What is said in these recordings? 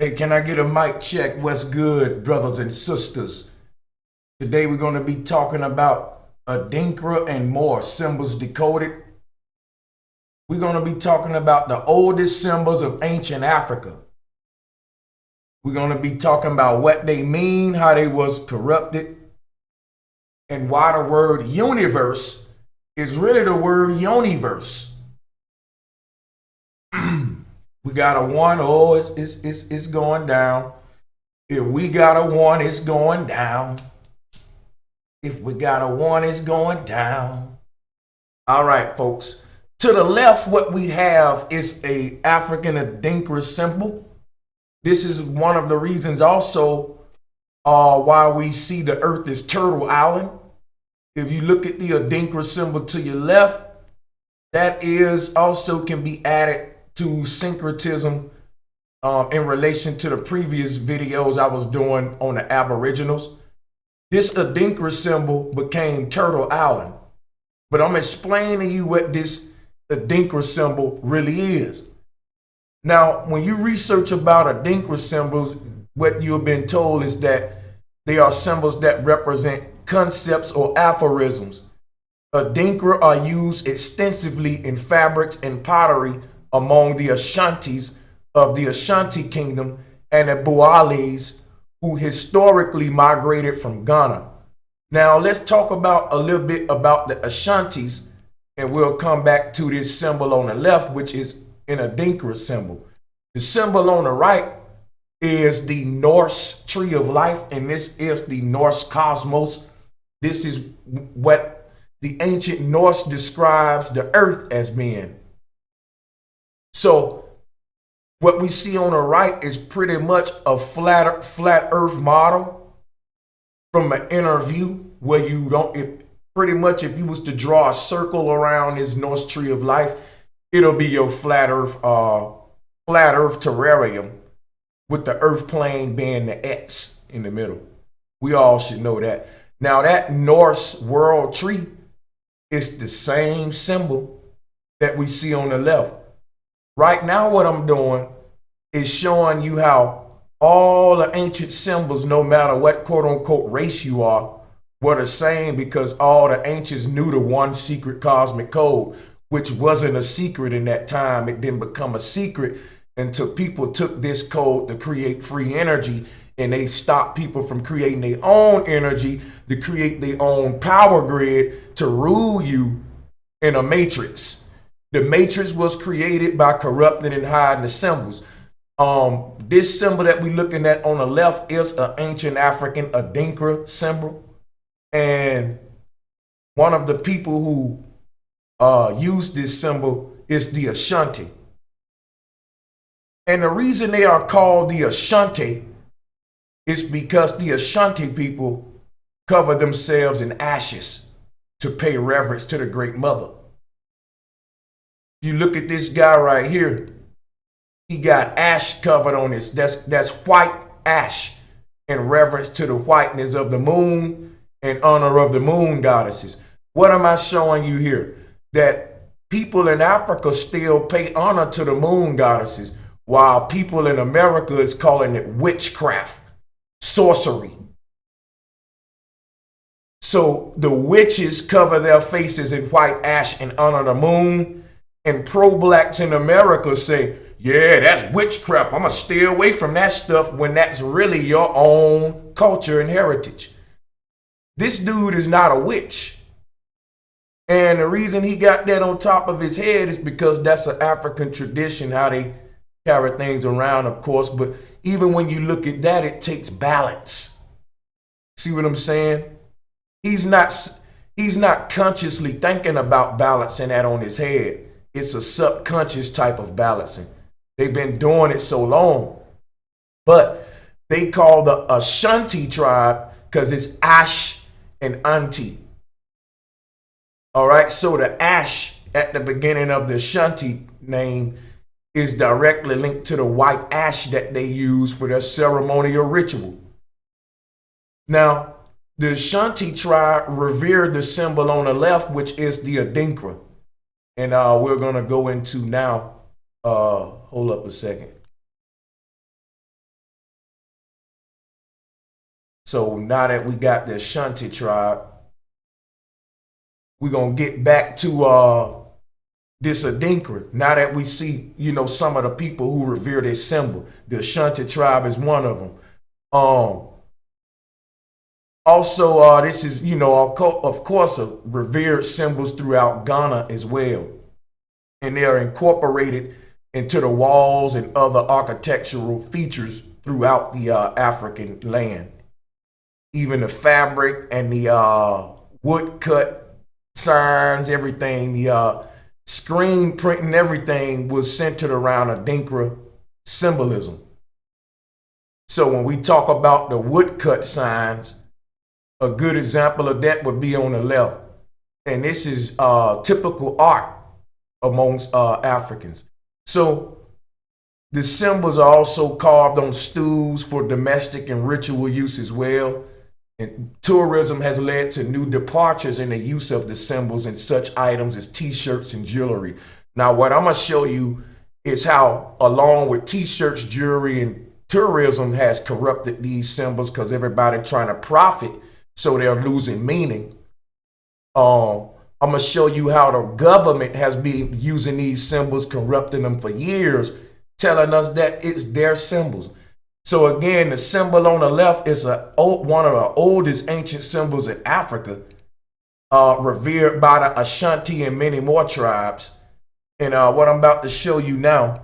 Hey, can I get a mic check? What's good, brothers and sisters? Today we're going to be talking about Adinkra and more symbols decoded. We're going to be talking about the oldest symbols of ancient Africa. We're going to be talking about what they mean, how they was corrupted, and why the word universe is really the word YONIVERSE. We got a one, oh, it's going down. If we got a one, it's going down. If we got a one, it's going down. All right, folks. To the left, what we have is a African Adinkra symbol. This is one of the reasons also why we see the earth is Turtle Island. If you look at the Adinkra symbol to your left, that is also can be added to syncretism in relation to the previous videos I was doing on the Aboriginals. This Adinkra symbol became Turtle Island. But I'm explaining to you what this Adinkra symbol really is. Now, when you research about Adinkra symbols, what you've been told is that they are symbols that represent concepts or aphorisms. Adinkra are used extensively in fabrics and pottery among the Ashantis of the Ashanti Kingdom and the Boales, who historically migrated from Ghana. Now, let's talk about a little bit about the Ashantis, and we'll come back to this symbol on the left, which is an Adinkra symbol. The symbol on the right is the Norse tree of life, and this is the Norse cosmos. This is what the ancient Norse describes the earth as being. So what we see on the right is pretty much a flat earth model from an inner view, where you don't, pretty much if you was to draw a circle around this Norse tree of life, it'll be your flat earth terrarium, with the earth plane being the X in the middle. We all should know that. Now that Norse world tree is the same symbol that we see on the left. Right now what I'm doing is showing you how all the ancient symbols, no matter what quote unquote race you are, were the same, because all the ancients knew the one secret cosmic code, which wasn't a secret in that time. It didn't become a secret until people took this code to create free energy, and they stopped people from creating their own energy to create their own power grid to rule you in a matrix. The matrix was created by corrupting and hiding the symbols. This symbol that we're looking at on the left is an ancient African Adinkra symbol. And one of the people who used this symbol is the Ashanti. And the reason they are called the Ashanti is because the Ashanti people cover themselves in ashes to pay reverence to the Great Mother. You look at this guy right here, he got ash covered on his, that's white ash in reverence to the whiteness of the moon in honor of the moon goddesses. What am I showing you here? That people in Africa still pay honor to the moon goddesses, while people in America is calling it witchcraft, sorcery. So the witches cover their faces in white ash in honor of the moon, and pro-blacks in America say, yeah, that's witchcraft. I'm going to stay away from that stuff, when that's really your own culture and heritage. This dude is not a witch. And the reason he got that on top of his head is because that's an African tradition, how they carry things around, of course. But even when you look at that, it takes balance. See what I'm saying? He's not consciously thinking about balancing that on his head. It's a subconscious type of balancing. They've been doing it so long. But they call the Ashanti tribe because it's Ash and Anti. All right, so the ash at the beginning of the Ashanti name is directly linked to the white ash that they use for their ceremonial ritual. Now, the Ashanti tribe revered the symbol on the left, which is the Adinkra. And we're going to go into now, hold up a second. So now that we got the Ashanti tribe, we're going to get back to this Adinkra. Now that we see, some of the people who revere this symbol, the Ashanti tribe is one of them. Also, this is, of course, revered symbols throughout Ghana as well. And they are incorporated into the walls and other architectural features throughout the African land. Even the fabric and the woodcut signs, everything, the screen printing, everything was centered around Adinkra symbolism. So when we talk about the woodcut signs, a good example of that would be on the left. And this is typical art amongst Africans. So the symbols are also carved on stools for domestic and ritual use as well. And tourism has led to new departures in the use of the symbols and such items as t-shirts and jewelry. Now, what I'm going to show you is how, along with t-shirts, jewelry, and tourism has corrupted these symbols because everybody trying to profit, so they're losing meaning. I'm going to show you how the government has been using these symbols, corrupting them for years, telling us that it's their symbols. So again, the symbol on the left is one of the oldest ancient symbols in Africa, revered by the Ashanti and many more tribes. And what I'm about to show you now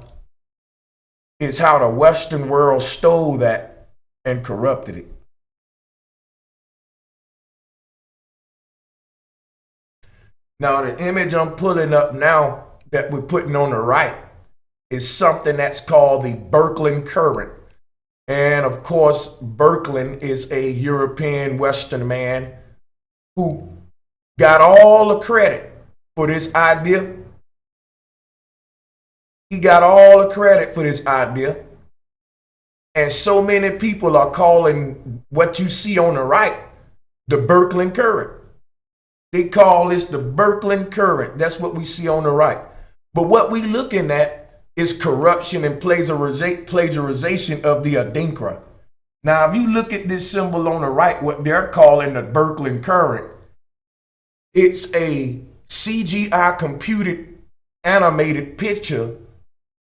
is how the Western world stole that and corrupted it. Now, the image I'm pulling up now that we're putting on the right is something that's called the Birkeland current. And of course, Birkeland is a European Western man who got all the credit for this idea. He got all the credit for this idea. And so many people are calling what you see on the right the Birkeland current. They call this the Birkeland current. That's what we see on the right. But what we're looking at is corruption and plagiarization of the Adinkra. Now, if you look at this symbol on the right, what they're calling the Birkeland current, it's a CGI computed animated picture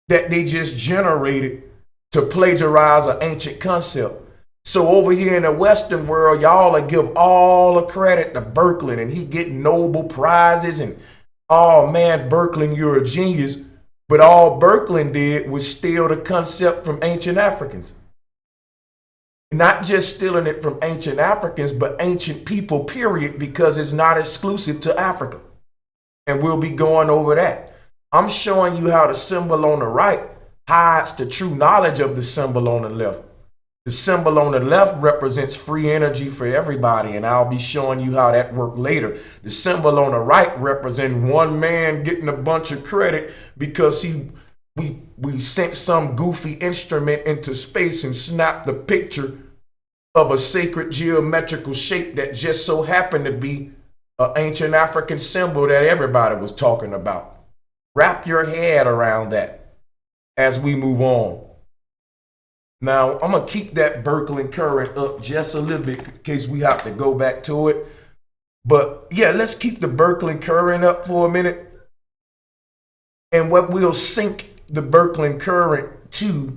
that they just generated to plagiarize an ancient concept. So over here in the Western world, y'all will give all the credit to Berkeley, and he get Nobel Prizes, and oh man, Berkeley, you're a genius. But all Berkeley did was steal the concept from ancient Africans. Not just stealing it from ancient Africans, but ancient people, period, because it's not exclusive to Africa. And we'll be going over that. I'm showing you how the symbol on the right hides the true knowledge of the symbol on the left. The symbol on the left represents free energy for everybody, and I'll be showing you how that worked later. The symbol on the right represents one man getting a bunch of credit because we sent some goofy instrument into space and snapped the picture of a sacred geometrical shape that just so happened to be an ancient African symbol that everybody was talking about. Wrap your head around that as we move on. Now, I'm going to keep that Berkeley current up just a little bit in case we have to go back to it. But yeah, let's keep the Berkeley current up for a minute. And what we'll sync the Berkeley current to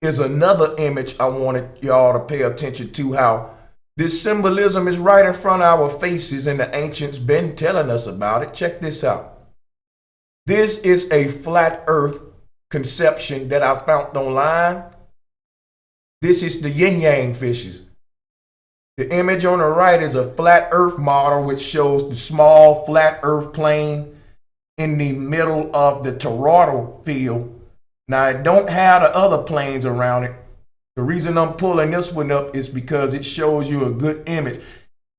is another image I wanted y'all to pay attention to, how this symbolism is right in front of our faces and the ancients been telling us about it. Check this out. This is a flat earth conception that I found online. This is the yin yang fishes. The image on the right is a flat earth model which shows the small flat earth plane in the middle of the toroidal field. Now, it don't have the other planes around it. The reason I'm pulling this one up is because it shows you a good image.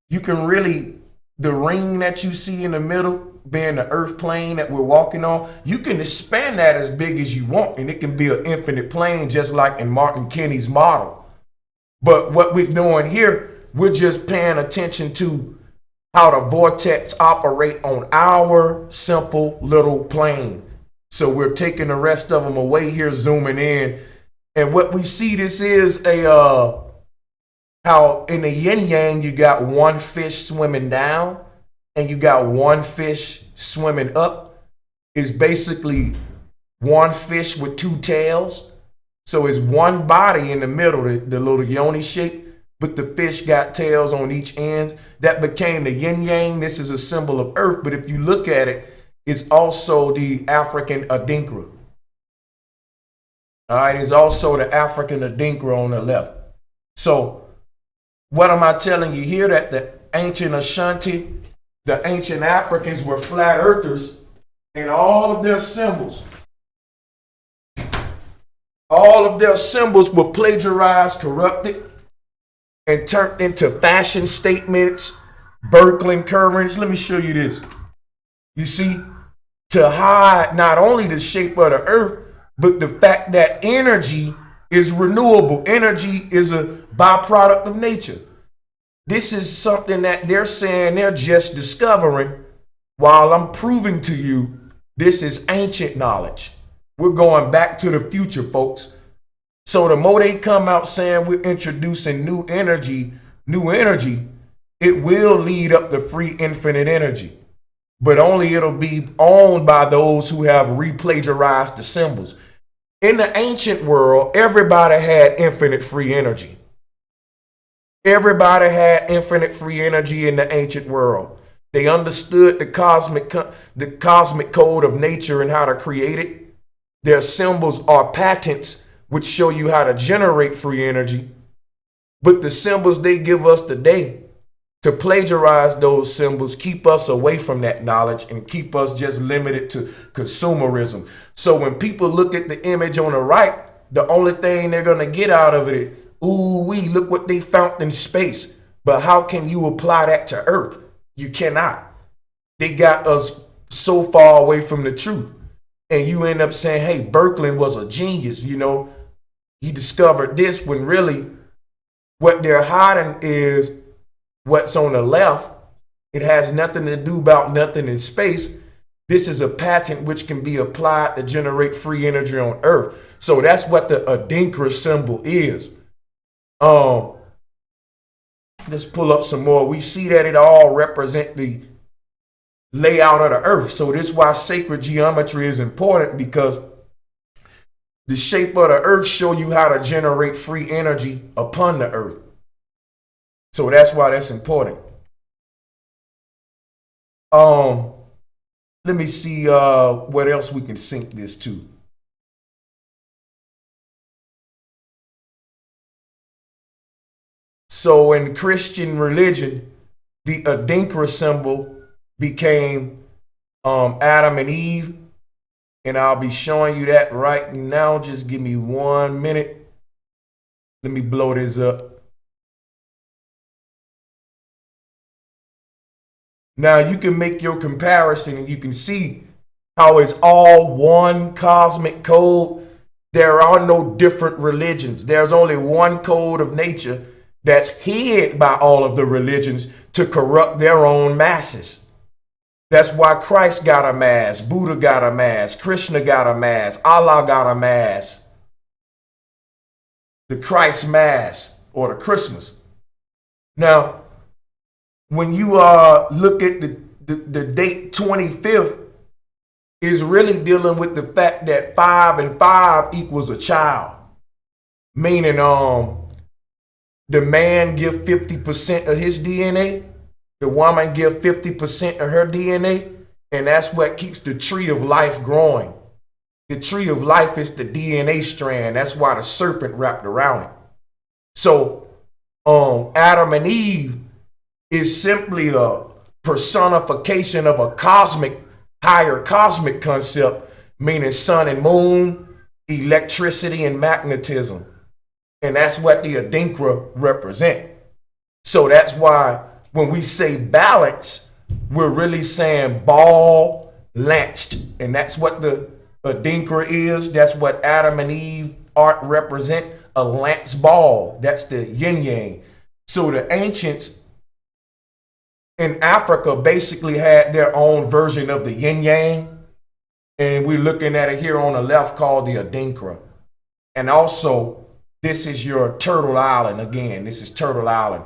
You can really, the ring that you see in the middle being the earth plane that we're walking on, you can expand that as big as you want, and it can be an infinite plane just like in Martin Kinney's model. But what we're doing here, we're just paying attention to how the vortex operate on our simple little plane. So we're taking the rest of them away here, zooming in. And what we see, this is how in the yin yang, you got one fish swimming down and you got one fish swimming up. It's basically one fish with two tails. So it's one body in the middle, the little yoni shape, but the fish got tails on each end. That became the yin yang. This is a symbol of earth, but if you look at it, it's also the African Adinkra. All right, it's also the African Adinkra on the left. So what am I telling you here? That the ancient Ashanti, the ancient Africans were flat earthers, and all of their symbols were plagiarized, corrupted, and turned into fashion statements, Berkeley currents. Let me show you this. You see, to hide not only the shape of the earth, but the fact that energy is renewable. Energy is a byproduct of nature. This is something that they're saying they're just discovering, while I'm proving to you this is ancient knowledge. We're going back to the future, folks. So the more they come out saying we're introducing new energy, it will lead up to free infinite energy. But only it'll be owned by those who have replagiarized the symbols. In the ancient world, everybody had infinite free energy. Everybody had infinite free energy in the ancient world. They understood the cosmic code of nature and how to create it. Their symbols are patents which show you how to generate free energy. But the symbols they give us today, to plagiarize those symbols, keep us away from that knowledge and keep us just limited to consumerism. So when people look at the image on the right, the only thing they're going to get out of it, ooh wee, look what they found in space. But how can you apply that to Earth? You cannot. They got us so far away from the truth. And you end up saying, hey, Berkeley was a genius, you know. He discovered this, when really what they're hiding is what's on the left. It has nothing to do about nothing in space. This is a patent which can be applied to generate free energy on Earth. So that's what the Adinkra symbol is. Let's pull up some more. We see that it all represent the layout of the earth. So this is why sacred geometry is important, because the shape of the earth show you how to generate free energy upon the earth. So that's why that's important. Let me see what else we can sync this to. So in Christian religion, the Adinkra symbol became Adam and Eve. And I'll be showing you that right now. Just give me 1 minute. Let me blow this up. Now you can make your comparison and you can see how it's all one cosmic code. There are no different religions. There's only one code of nature that's hid by all of the religions to corrupt their own masses. That's why Christ got a mass, Buddha got a mass, Krishna got a mass, Allah got a mass. The Christ mass or the Christmas. Now, when you look at the date 25th, is really dealing with the fact that 5 and 5 equals a child. Meaning the man give 50% of his DNA, the woman give 50% of her DNA, and that's what keeps the tree of life growing. The tree of life is the DNA strand. That's why the serpent wrapped around it. So Adam and Eve is simply a personification of a cosmic, higher cosmic concept, meaning sun and moon, electricity and magnetism. And that's what the Adinkra represent. So that's why when we say balance, we're really saying ball lanced. And that's what the Adinkra is. That's what Adam and Eve art represent, a lance ball. That's the yin yang. So the ancients in Africa basically had their own version of the yin yang. And we're looking at it here on the left called the Adinkra. And also, this is your Turtle Island. Again, this is Turtle Island.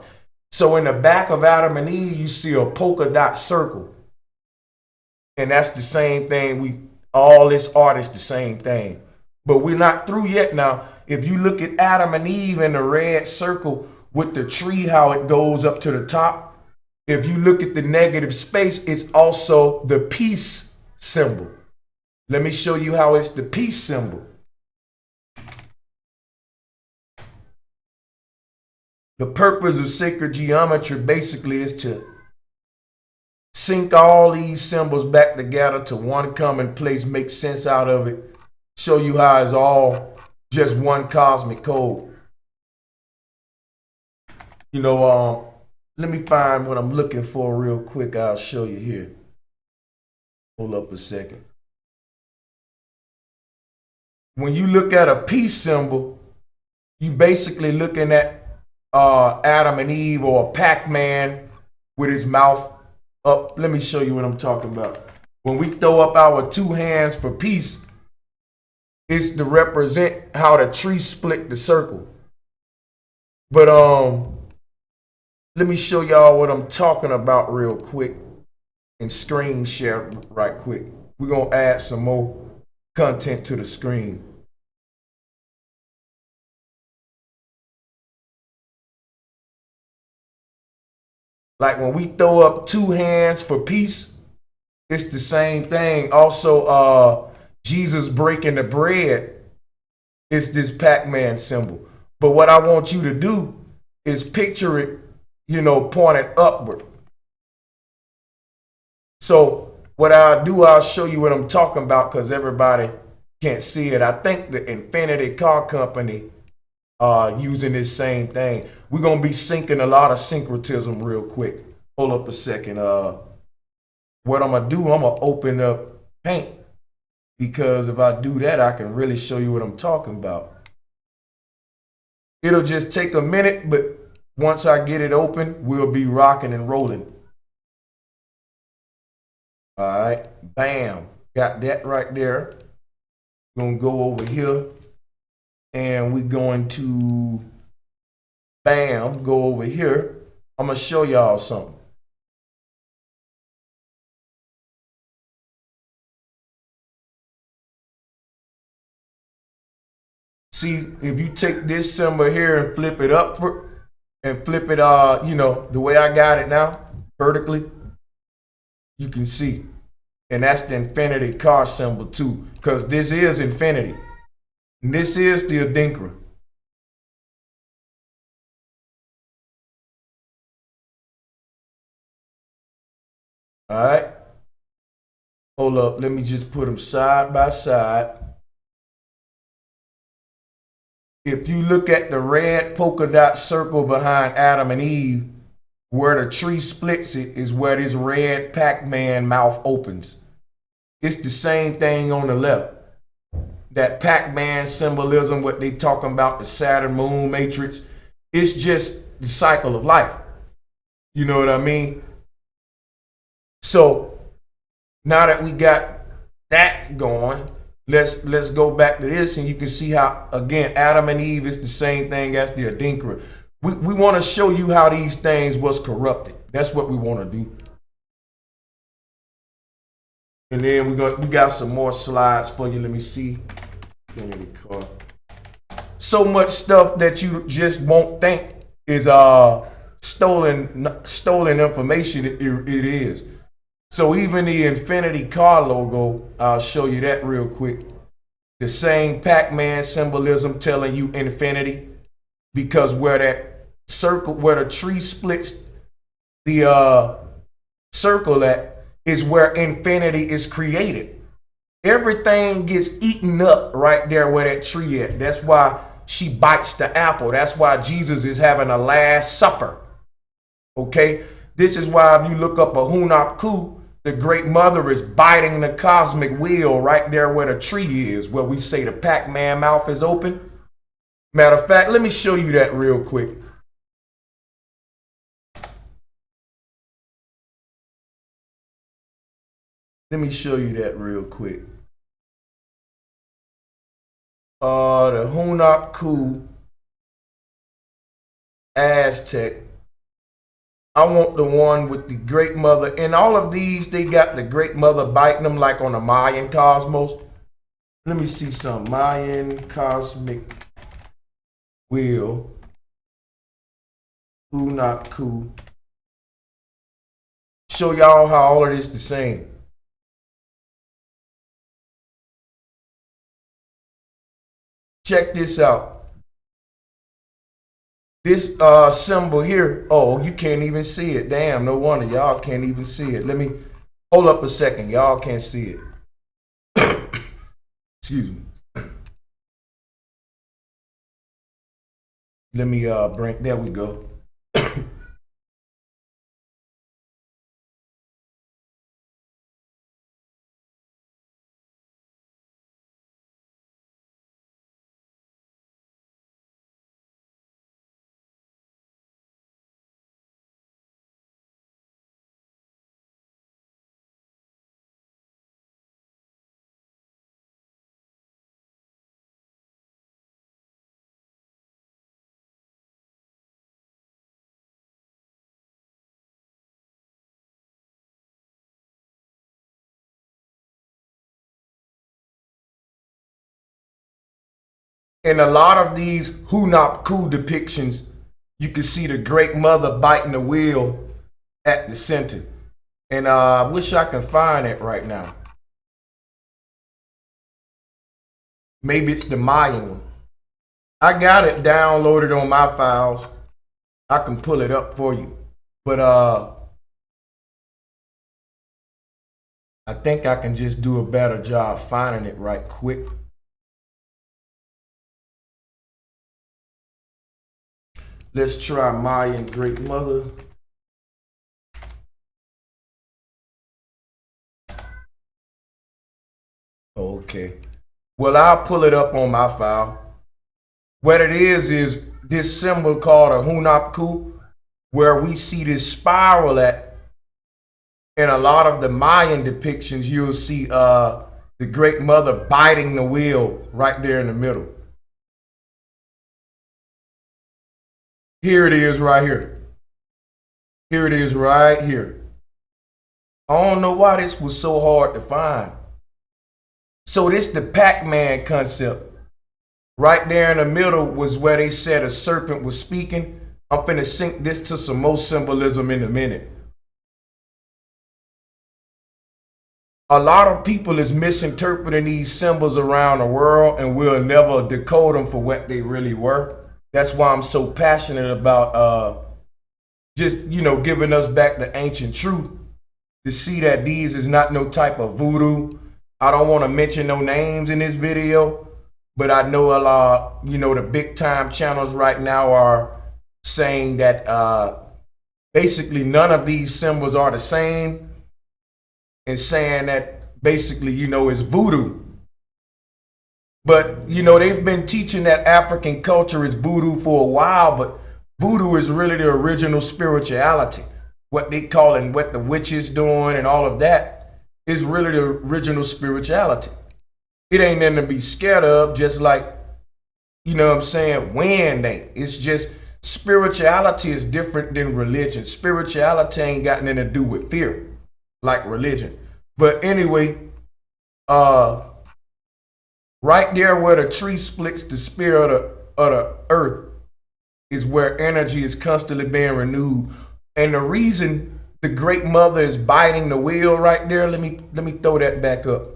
So in the back of Adam and Eve, you see a polka dot circle. And that's the same thing. All this art is the same thing. But we're not through yet now. If you look at Adam and Eve in the red circle with the tree, how it goes up to the top. If you look at the negative space, it's also the peace symbol. Let me show you how it's the peace symbol. The purpose of sacred geometry basically is to sync all these symbols back together to one common place, make sense out of it, show you how it's all just one cosmic code. You know, let me find what I'm looking for real quick. I'll show you here. Hold up a second. When you look at a peace symbol, you basically looking at Adam and Eve or a Pac-Man with his mouth up. Let me show you what I'm talking about. When we throw up our two hands for peace, it's to represent how the tree split the circle. But let me show y'all what I'm talking about real quick and screen share right quick. We're going to add some more content to the screen. Like when we throw up two hands for peace, it's the same thing. Also, Jesus breaking the bread is this Pac-Man symbol. But what I want you to do is picture it, you know, pointed upward. So what I'll do, I'll show you what I'm talking about because everybody can't see it. I think the Infinity Car Company using this same thing. We're going to be syncing a lot of syncretism real quick. Hold up a second. What I'm going to do, I'm going to open up Paint because if I do that, I can really show you what I'm talking about. It'll just take a minute, but once I get it open, we'll be rocking and rolling. All right, bam, got that right there. Gonna go over here and we're going to, bam, go over here. I'm gonna show y'all something. See, if you take this symbol here and flip it up and flip it, you know, the way I got it now, vertically, you can see. And that's the infinity car symbol too, because this is infinity. And this is the Adinkra. All right. Hold up. Let me just put them side by side. If you look at the red polka dot circle behind Adam and Eve, where the tree splits it is where this red Pac-Man mouth opens. It's the same thing on the left. That Pac-Man symbolism, what they talking about, the Saturn moon matrix, it's just the cycle of life. You know what I mean? So now that we got that going, let's go back to this, and you can see how, again, Adam and Eve is the same thing as the Adinkra. We want to show you how these things was corrupted. That's what we want to do. And then we got some more slides for you. Let me see. So much stuff that you just won't think is stolen information. It is. So even the infinity car logo, I'll show you that real quick. The same Pac-Man symbolism telling you infinity, because where that circle, where the tree splits the circle at, is where infinity is created. Everything gets eaten up right there where that tree at. That's why she bites the apple. That's why Jesus is having a last supper. Okay? This is why if you look up a Hunapku, the great mother is biting the cosmic wheel right there where the tree is, where we say the Pac-Man mouth is open. Matter of fact, let me show you that real quick. Let me show you that real quick. The Hunapku Aztec. I want the one with the great mother. And all of these, they got the great mother biting them like on the Mayan cosmos. Let me see some Mayan cosmic wheel. Hunapku. Show y'all how all of this the same. Check this out. This symbol here, oh, you can't even see it. Damn, no wonder y'all can't even see it. Let me hold up a second. Y'all can't see it. Excuse me. Let me bring, there we go. In a lot of these Hunapku depictions, you can see the great mother biting the wheel at the center. And I wish I can find it right now. Maybe it's the Mayan one. I got it downloaded on my files. I can pull it up for you. But I think I can just do a better job finding it right quick. Let's try Mayan Great Mother. Okay. Well, I'll pull it up on my file. What it is this symbol called a Hunapku, where we see this spiral at. In a lot of the Mayan depictions, you'll see the Great Mother biting the wheel right there in the middle. Here it is right here. Here it is right here. I don't know why this was so hard to find. So this the Pac-Man concept. Right there in the middle was where they said a serpent was speaking. I'm finna sync this to some more symbolism in a minute. A lot of people is misinterpreting these symbols around the world, and we'll never decode them for what they really were. That's why I'm so passionate about just, giving us back the ancient truth, to see that these is not no type of voodoo. I don't want to mention no names in this video, but I know a lot, the big time channels right now are saying that basically none of these symbols are the same, and saying that basically, it's voodoo. But, they've been teaching that African culture is voodoo for a while, but voodoo is really the original spirituality. What they call and what the witches doing and all of that is really the original spirituality. It ain't nothing to be scared of, just like, wind ain't. It's just spirituality is different than religion. Spirituality ain't got nothing to do with fear, like religion. But anyway, right there where the tree splits the spirit of the earth is where energy is constantly being renewed. And the reason the Great Mother is biting the wheel right there, let me throw that back up.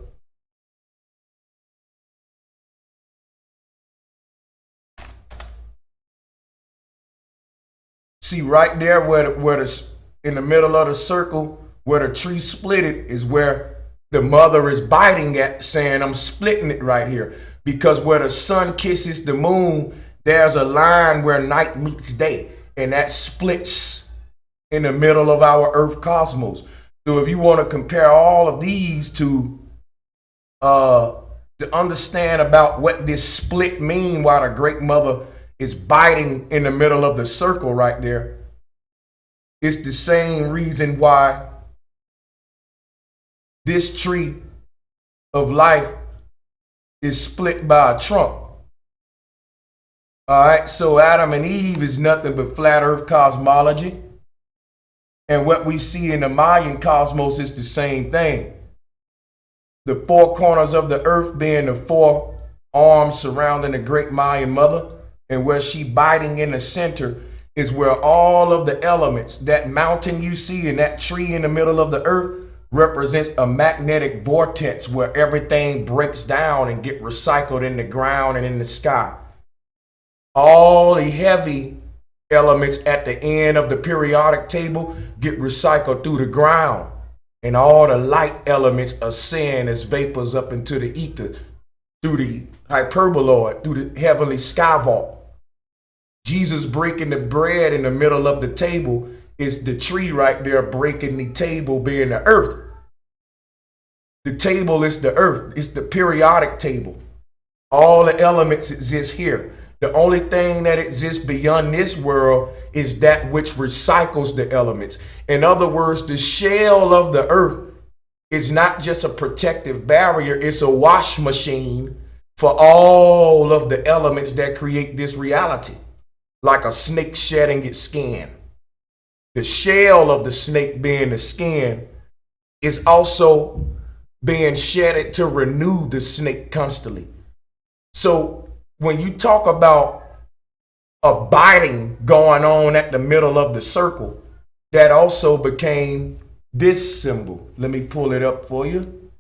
See, right there where in the middle of the circle, where the tree split it, is where the mother is biting at, saying, I'm splitting it right here. Because where the sun kisses the moon, there's a line where night meets day. And that splits in the middle of our Earth cosmos. So if you want to compare all of these to understand about what this split mean, while the Great Mother is biting in the middle of the circle right there, it's the same reason why this tree of life is split by a trunk. All right, so Adam and Eve is nothing but flat earth cosmology. And what we see in the Mayan cosmos is the same thing. The four corners of the earth being the four arms surrounding the great Mayan mother, and where she biting in the center is where all of the elements, that mountain you see and that tree in the middle of the earth, represents a magnetic vortex where everything breaks down and get recycled in the ground and in the sky. All the heavy elements at the end of the periodic table get recycled through the ground, and all the light elements ascend as vapors up into the ether through the hyperboloid, through the heavenly sky vault. Jesus breaking the bread in the middle of the table is the tree right there breaking the table, being the earth. The table is the earth. It's the periodic table. All the elements exist here. The only thing that exists beyond this world is that which recycles the elements. In other words, the shell of the earth is not just a protective barrier, it's a wash machine for all of the elements that create this reality. Like a snake shedding its skin. The shell of the snake, being the skin, is also being shedded to renew the snake constantly. So when you talk about a biting going on at the middle of the circle, that also became this symbol. Let me pull it up for you.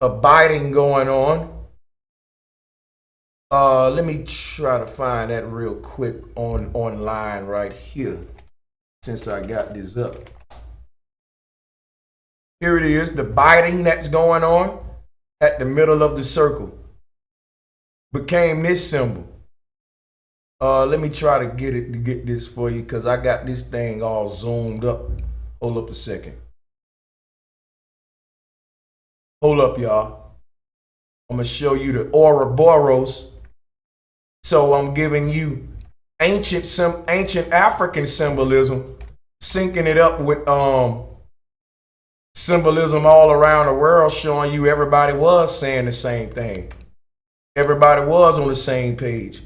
A biting going on. Let me try to find that real quick online right here, since I got this up. Here it is, the biting that's going on at the middle of the circle became this symbol. Let me try to get this for you, because I got this thing all zoomed up. Hold up a second. Hold up, y'all. I'm gonna show you the Ouroboros. So I'm giving you ancient African symbolism, syncing it up with symbolism all around the world, showing you everybody was saying the same thing. Everybody was on the same page.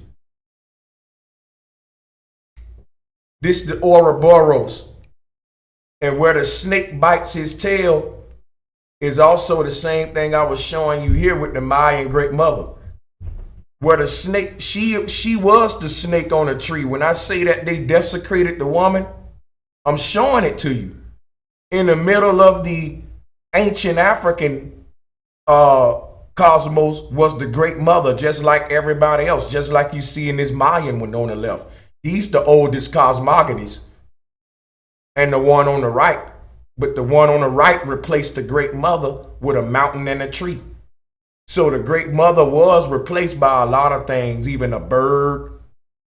This is the Ouroboros. And where the snake bites his tail is also the same thing I was showing you here with the Mayan Great Mother. Where the snake, she was the snake on a tree. When I say that they desecrated the woman, I'm showing it to you. In the middle of the ancient African cosmos was the Great Mother, just like everybody else, just like you see in this Mayan one on the left. He's the oldest cosmogonies, and the one on the right. But the one on the right replaced the Great Mother with a mountain and a tree. So the Great Mother was replaced by a lot of things, even a bird,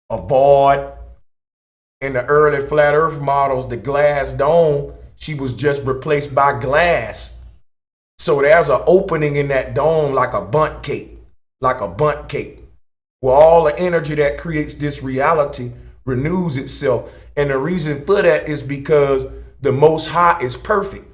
a void. In the early flat earth models, the glass dome, she was just replaced by glass. So there's an opening in that dome like a bundt cake, where all the energy that creates this reality renews itself. And the reason for that is because the Most High is perfect.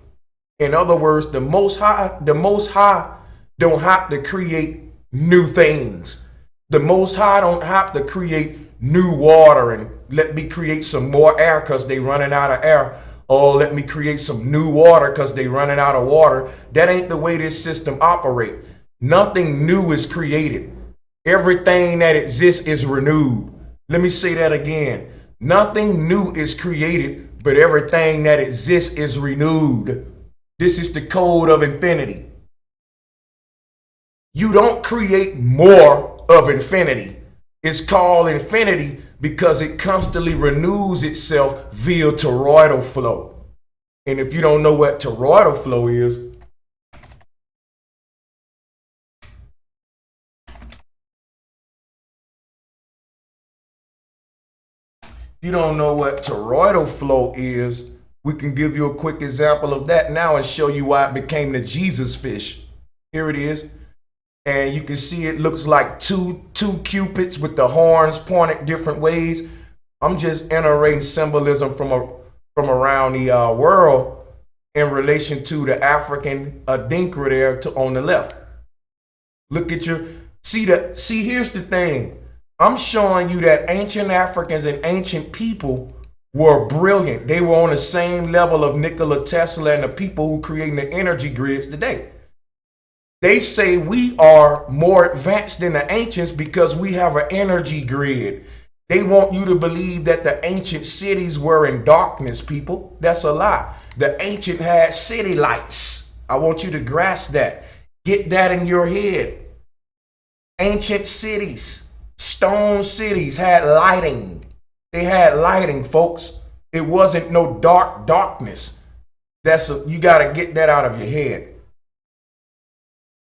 In other words, the Most High don't have to create new things. The Most High don't have to create new water and let me create some more air because they running out of air. Oh, let me create some new water because they running out of water. That ain't the way this system operates. Nothing new is created. Everything that exists is renewed. Let me say that again. Nothing new is created, but everything that exists is renewed. This is the code of infinity. You don't create more of infinity. It's called infinity because it constantly renews itself via toroidal flow. And if you don't know what toroidal flow is, we can give you a quick example of that now and show you why it became the Jesus fish. Here it is. And you can see it looks like two cupids with the horns pointed different ways. I'm just entering symbolism from around the world in relation to the African Adinkra there on the left. Look at here's the thing. I'm showing you that ancient Africans and ancient people were brilliant. They were on the same level of Nikola Tesla and the people who creating the energy grids today. They say we are more advanced than the ancients because we have an energy grid. They want you to believe that the ancient cities were in darkness, people. That's a lie. The ancient had city lights. I want you to grasp that. Get that in your head. Ancient cities, stone cities had lighting. They had lighting, folks. It wasn't no darkness. You got to get that out of your head.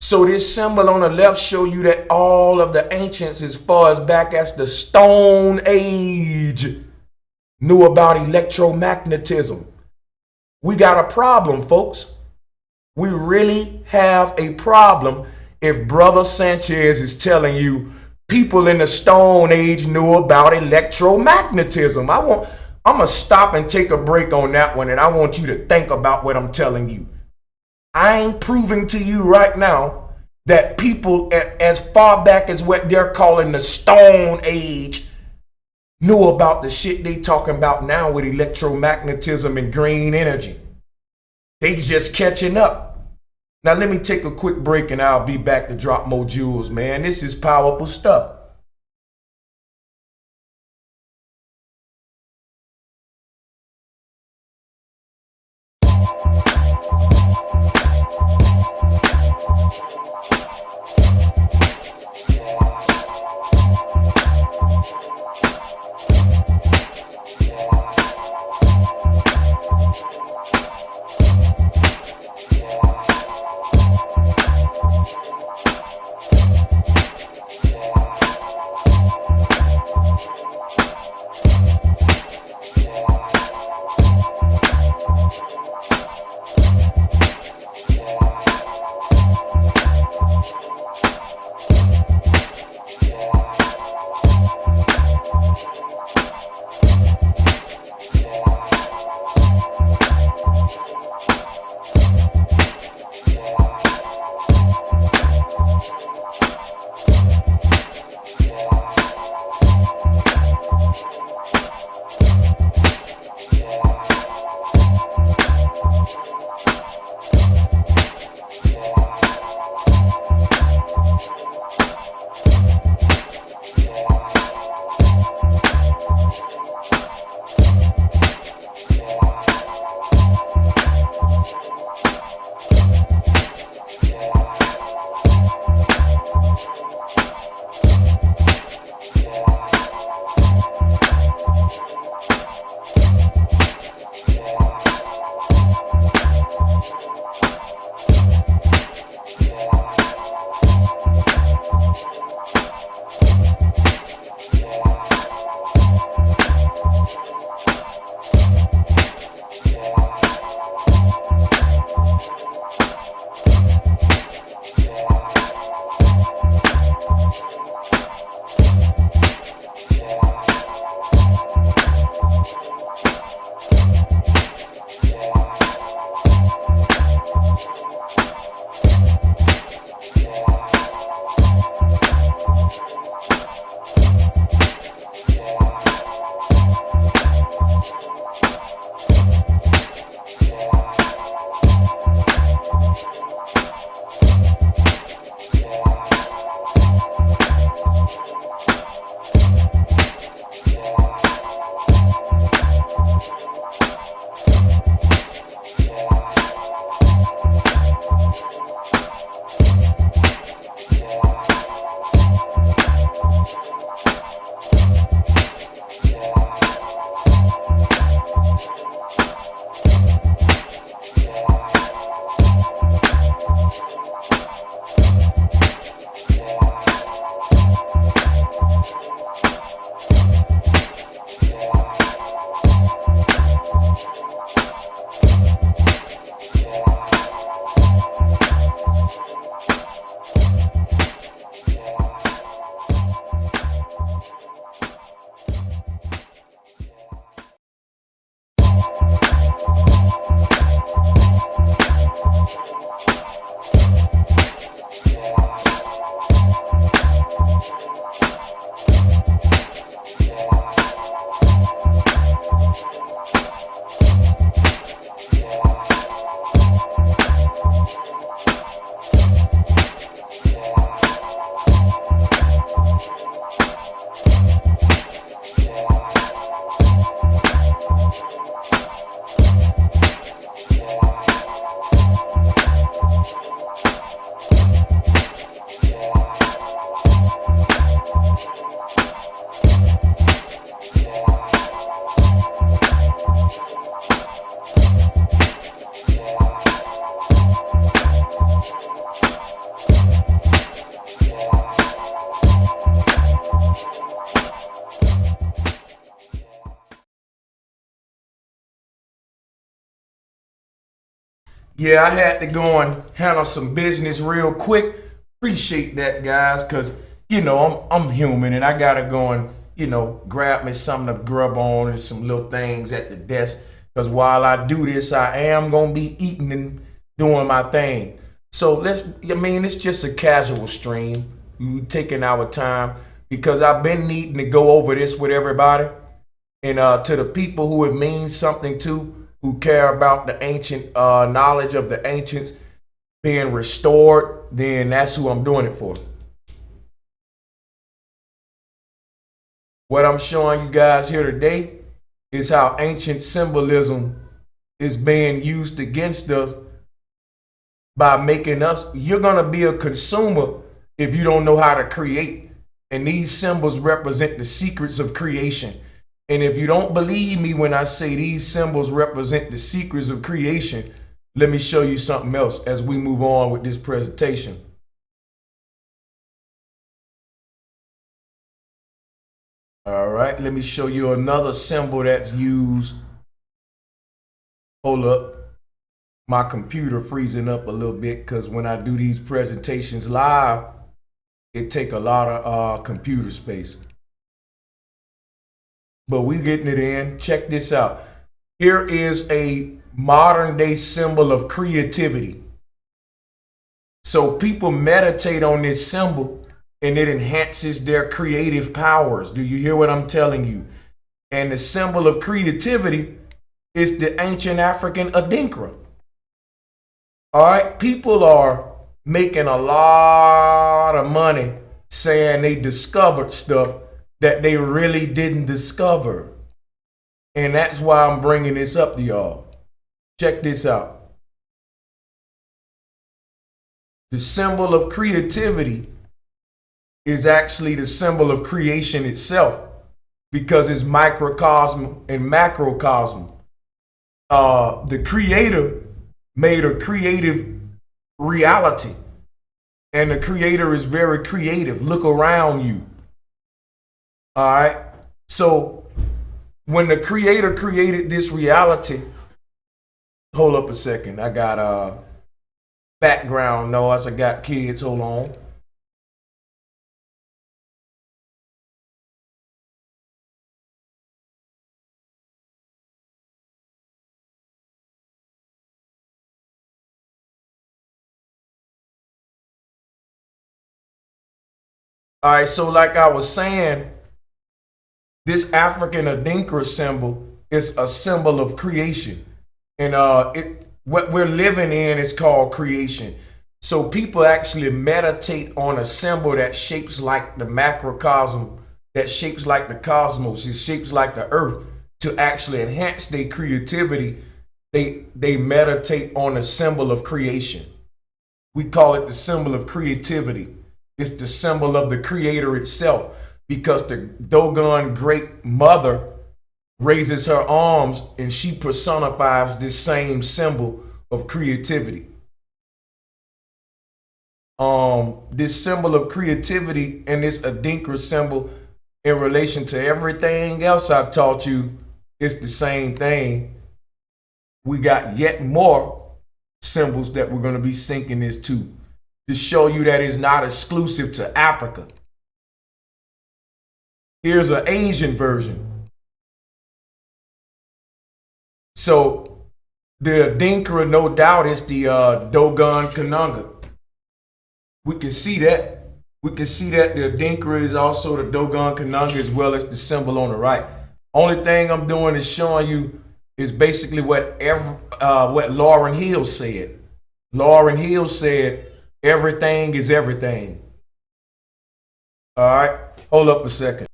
So this symbol on the left show you that all of the ancients, as far as back as the Stone Age, knew about electromagnetism. We got a problem, folks. We really have a problem if Brother Sanchez is telling you people in the Stone Age knew about electromagnetism. I'm going to stop and take a break on that one, and I want you to think about what I'm telling you. I ain't proving to you right now that people as far back as what they're calling the Stone Age knew about the shit they talking about now with electromagnetism and green energy. They just catching up. Now let me take a quick break and I'll be back to drop more jewels, man. This is powerful stuff. Yeah, I had to go and handle some business real quick. Appreciate that, guys, because I'm human and I gotta go and grab me something to grub on and some little things at the desk. Because while I do this, I am gonna be eating and doing my thing. So it's just a casual stream. We taking our time because I've been needing to go over this with everybody. And to the people who it means something to, who care about the ancient knowledge of the ancients being restored, then that's who I'm doing it for. What I'm showing you guys here today is how ancient symbolism is being used against us by making us, you're going to be a consumer if you don't know how to create. And these symbols represent the secrets of creation. And if you don't believe me when I say these symbols represent the secrets of creation, let me show you something else as we move on with this presentation. All right, let me show you another symbol that's used. Hold up. My computer freezing up a little bit because when I do these presentations live, it take a lot of computer space. But we getting it in. Check this out. Here is a modern day symbol of creativity. So people meditate on this symbol and it enhances their creative powers. Do you hear what I'm telling you? And the symbol of creativity is the ancient African Adinkra. All right, people are making a lot of money saying they discovered stuff that they really didn't discover. And that's why I'm bringing this up to y'all. Check this out. The symbol of creativity is actually the symbol of creation itself because it's microcosm and macrocosm. The creator made a creative reality, and the creator is very creative. Look around you. All right. So when the creator created this reality, hold up a second. I got background noise. I got kids. Hold on. All right. So like I was saying, this African Adinkra symbol is a symbol of creation. And what we're living in is called creation. So people actually meditate on a symbol that shapes like the macrocosm, that shapes like the cosmos, it shapes like the earth to actually enhance their creativity. They meditate on a symbol of creation. We call it the symbol of creativity. It's the symbol of the creator itself, because the Dogon great mother raises her arms and she personifies this same symbol of creativity. This symbol of creativity and this Adinkra symbol in relation to everything else I've taught you, it's the same thing. We got yet more symbols that we're going to be syncing this to show you that it's not exclusive to Africa. Here's an Asian version. So the Adinkra, no doubt, is the Dogon Kananga. We can see that. We can see that the Adinkra is also the Dogon Kananga as well as the symbol on the right. Only thing I'm doing is showing you is basically what Lauryn Hill said. Lauryn Hill said, everything is everything. All right, hold up a second.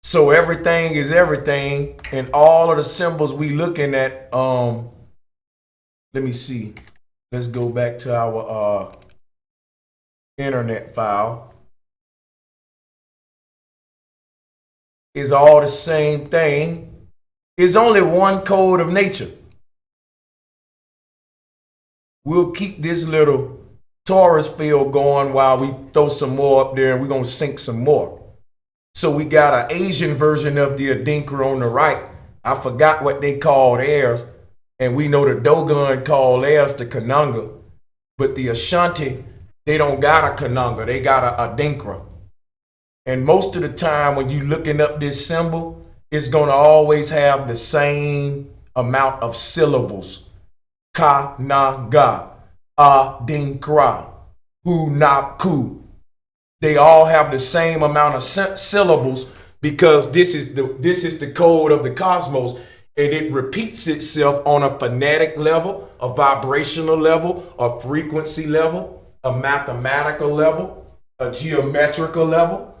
So everything is everything, and all of the symbols we looking at, let me see. Let's go back to our internet file. Is all the same thing. It's only one code of nature. We'll keep this little torus field going while we throw some more up there, and we're going to sync some more. So we got an Asian version of the Adinkra on the right. I forgot what they call theirs. And we know the Dogon call theirs the Kananga. But the Ashanti, they don't got a Kananga. They got a Adinkra. And most of the time when you looking up this symbol, it's going to always have the same amount of syllables. Kananga, Adinkra, Hunaku. They all have the same amount of syllables because this is the code of the cosmos, and it repeats itself on a phonetic level, a vibrational level, a frequency level, a mathematical level, a geometrical level.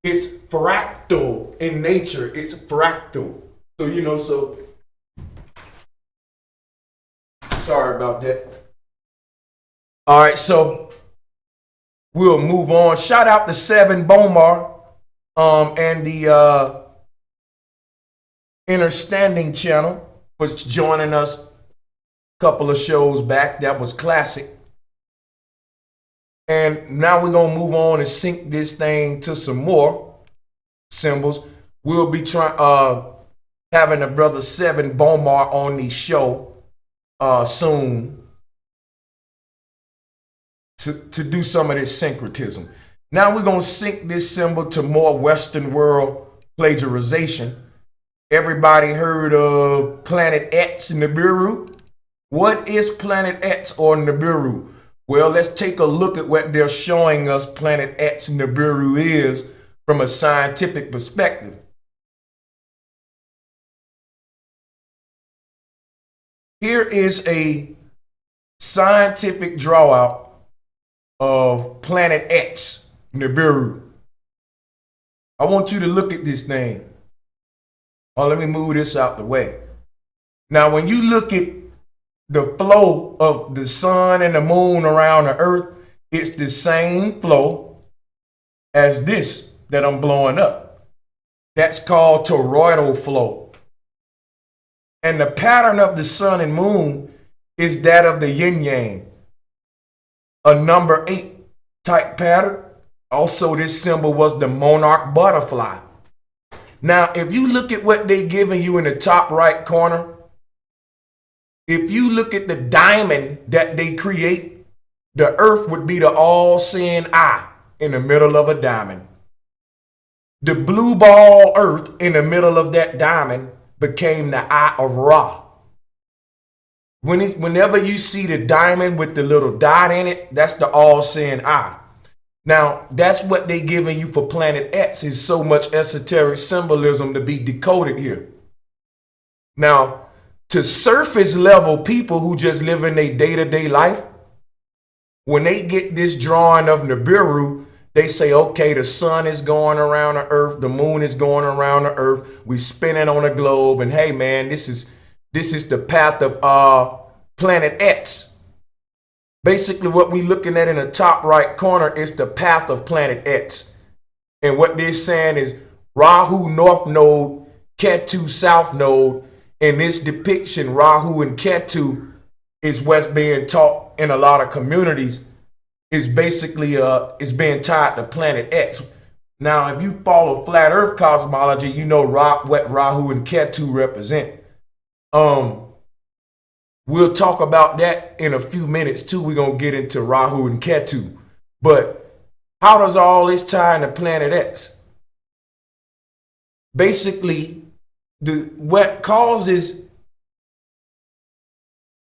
It's fractal in nature. It's fractal. So sorry about that. All right, so we'll move on. Shout out to Seven Bomar and the Understanding channel for joining us a couple of shows back. That was classic. And now we're going to move on and sync this thing to some more symbols. We'll be having the brother Seven Bomar on the show soon to do some of this syncretism. Now we're going to sync this symbol to more Western world plagiarization. Everybody heard of Planet X Nibiru? What is Planet X or Nibiru? Well, let's take a look at what they're showing us Planet X Nibiru is from a scientific perspective. Here is a scientific drawout of Planet X Nibiru. I want you to look at this thing. Oh, let me move this out the way. Now, when you look at the flow of the sun and the moon around the earth, it's the same flow as this that I'm blowing up. That's called toroidal flow. And the pattern of the sun and moon is that of the yin yang, a number 8 type pattern. Also, this symbol was the monarch butterfly. Now, if you look at what they're giving you in the top right corner, if you look at the diamond that they create, the earth would be the all-seeing eye in the middle of a diamond. The blue ball earth in the middle of that diamond became the eye of Ra. Whenever you see the diamond with the little dot in it, that's the all-seeing eye. Now, that's what they giving you for Planet X, is so much esoteric symbolism to be decoded here. Now, to surface level people who just live in their day-to-day life, when they get this drawing of Nibiru, they say, okay, the sun is going around the earth, the moon is going around the earth, we spinning on a globe, and hey man, this is the path of Planet X. Basically, what we're looking at in the top right corner is the path of Planet X. And what they're saying is Rahu North Node, Ketu South Node. In this depiction, Rahu and Ketu is what's being taught in a lot of communities. Is basically is being tied to Planet X. Now, if you follow flat Earth cosmology, you know what Rahu and Ketu represent. We'll talk about that in a few minutes too. We're going to get into Rahu and Ketu. But how does all this tie into Planet X? Basically, what causes,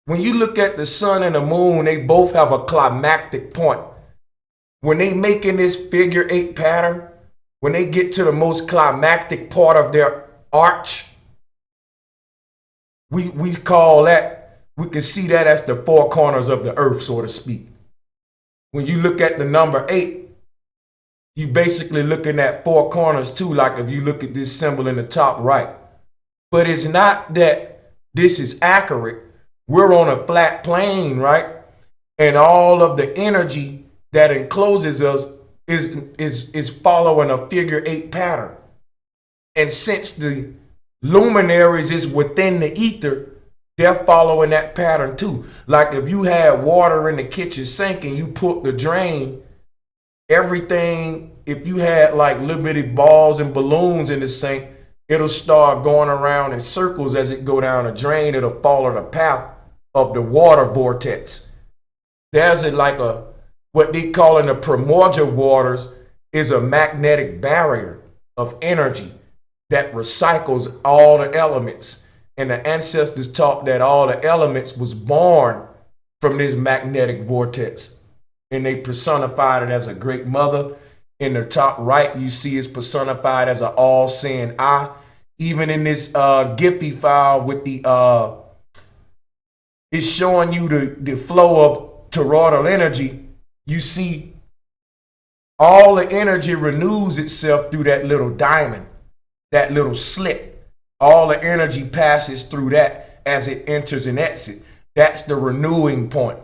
when you look at the sun and the moon, they both have a climactic point. When they making this figure 8 pattern, when they get to the most climactic part of their arch, we call that, we can see that as the 4 corners of the earth, so to speak. When you look at the number 8, you basically looking at 4 corners too, like if you look at this symbol in the top right. But it's not that this is accurate. We're on a flat plane, right? And all of the energy that encloses us is following a figure 8 pattern. And since the luminaries is within the ether, they're following that pattern too. Like if you had water in the kitchen sink and you put the drain, everything if you had like little bitty balls and balloons in the sink, it'll start going around in circles as it go down a drain. It'll follow the path of the water vortex. There's what they call in the primordial waters is a magnetic barrier of energy that recycles all the elements. And the ancestors taught that all the elements was born from this magnetic vortex. And they personified it as a great mother. In the top right, you see it's personified as an all-seeing eye. Even in this Giphy file with the, it's showing you the flow of toroidal energy. You see all the energy renews itself through that little diamond, that little slit. All the energy passes through that as it enters and exits. That's the renewing point.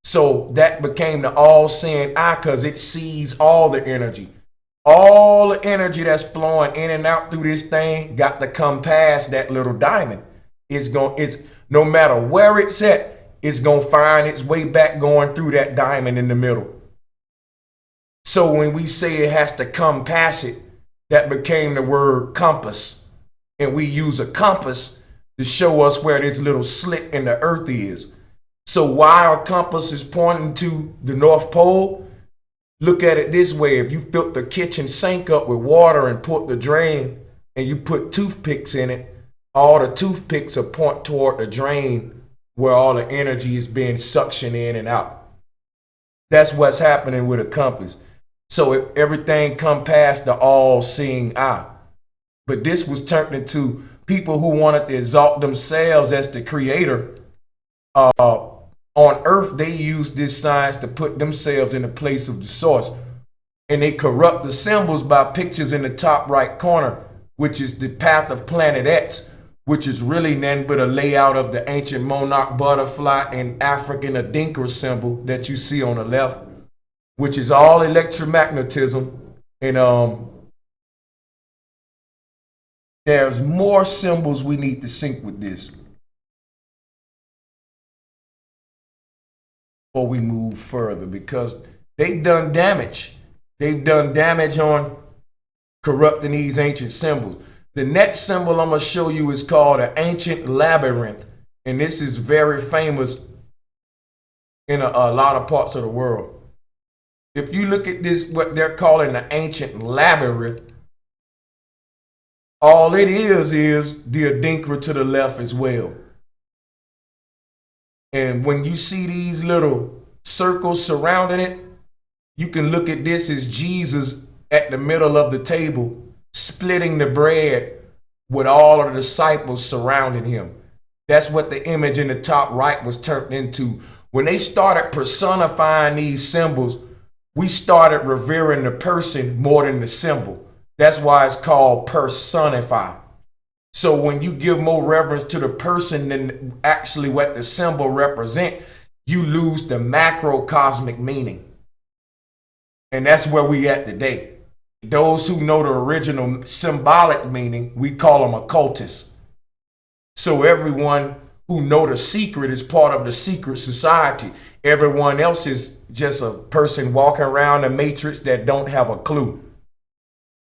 So that became the all-seeing eye because it sees all the energy. All the energy that's flowing in and out through this thing got to come past that little diamond. It's no matter where it's at, it's going to find its way back going through that diamond in the middle. So when we say it has to come past it, that became the word compass. And we use a compass to show us where this little slit in the earth is. So while a compass is pointing to the North Pole, look at it this way. If you filled the kitchen sink up with water and put the drain and you put toothpicks in it, all the toothpicks are point toward the drain where all the energy is being suctioned in and out. That's what's happening with a compass. So if everything come past the all-seeing eye. But this was turned into people who wanted to exalt themselves as the creator. On earth, they use this science to put themselves in the place of the source. And they corrupt the symbols by pictures in the top right corner, which is the path of planet X, which is really nothing but a layout of the ancient monarch butterfly and African Adinkra symbol that you see on the left, which is all electromagnetism. And there's more symbols we need to sync with this before we move further, because they've done damage. They've done damage on corrupting these ancient symbols. The next symbol I'm going to show you is called an ancient labyrinth. And this is very famous in a lot of parts of the world. If you look at this, what they're calling the ancient labyrinth, all it is the Adinkra to the left as well. And when you see these little circles surrounding it, you can look at this as Jesus at the middle of the table, splitting the bread with all of the disciples surrounding him. That's what the image in the top right was turned into. When they started personifying these symbols, we started revering the person more than the symbol. That's why it's called personify. So when you give more reverence to the person than actually what the symbol represent, you lose the macrocosmic meaning. And that's where we at today. Those who know the original symbolic meaning, we call them occultists. So everyone who know the secret is part of the secret society. Everyone else is just a person walking around the matrix that don't have a clue.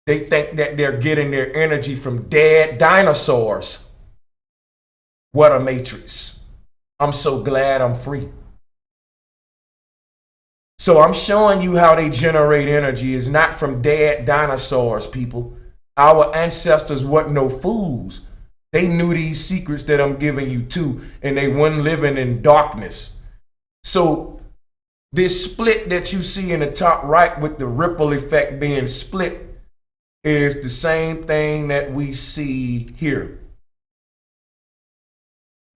They think that they're getting their energy from dead dinosaurs. What a matrix. I'm so glad I'm free. So I'm showing you how they generate energy is not from dead dinosaurs, people. Our ancestors weren't no fools. They knew these secrets that I'm giving you too, and they weren't living in darkness. So this split that you see in the top right with the ripple effect being split is the same thing that we see here.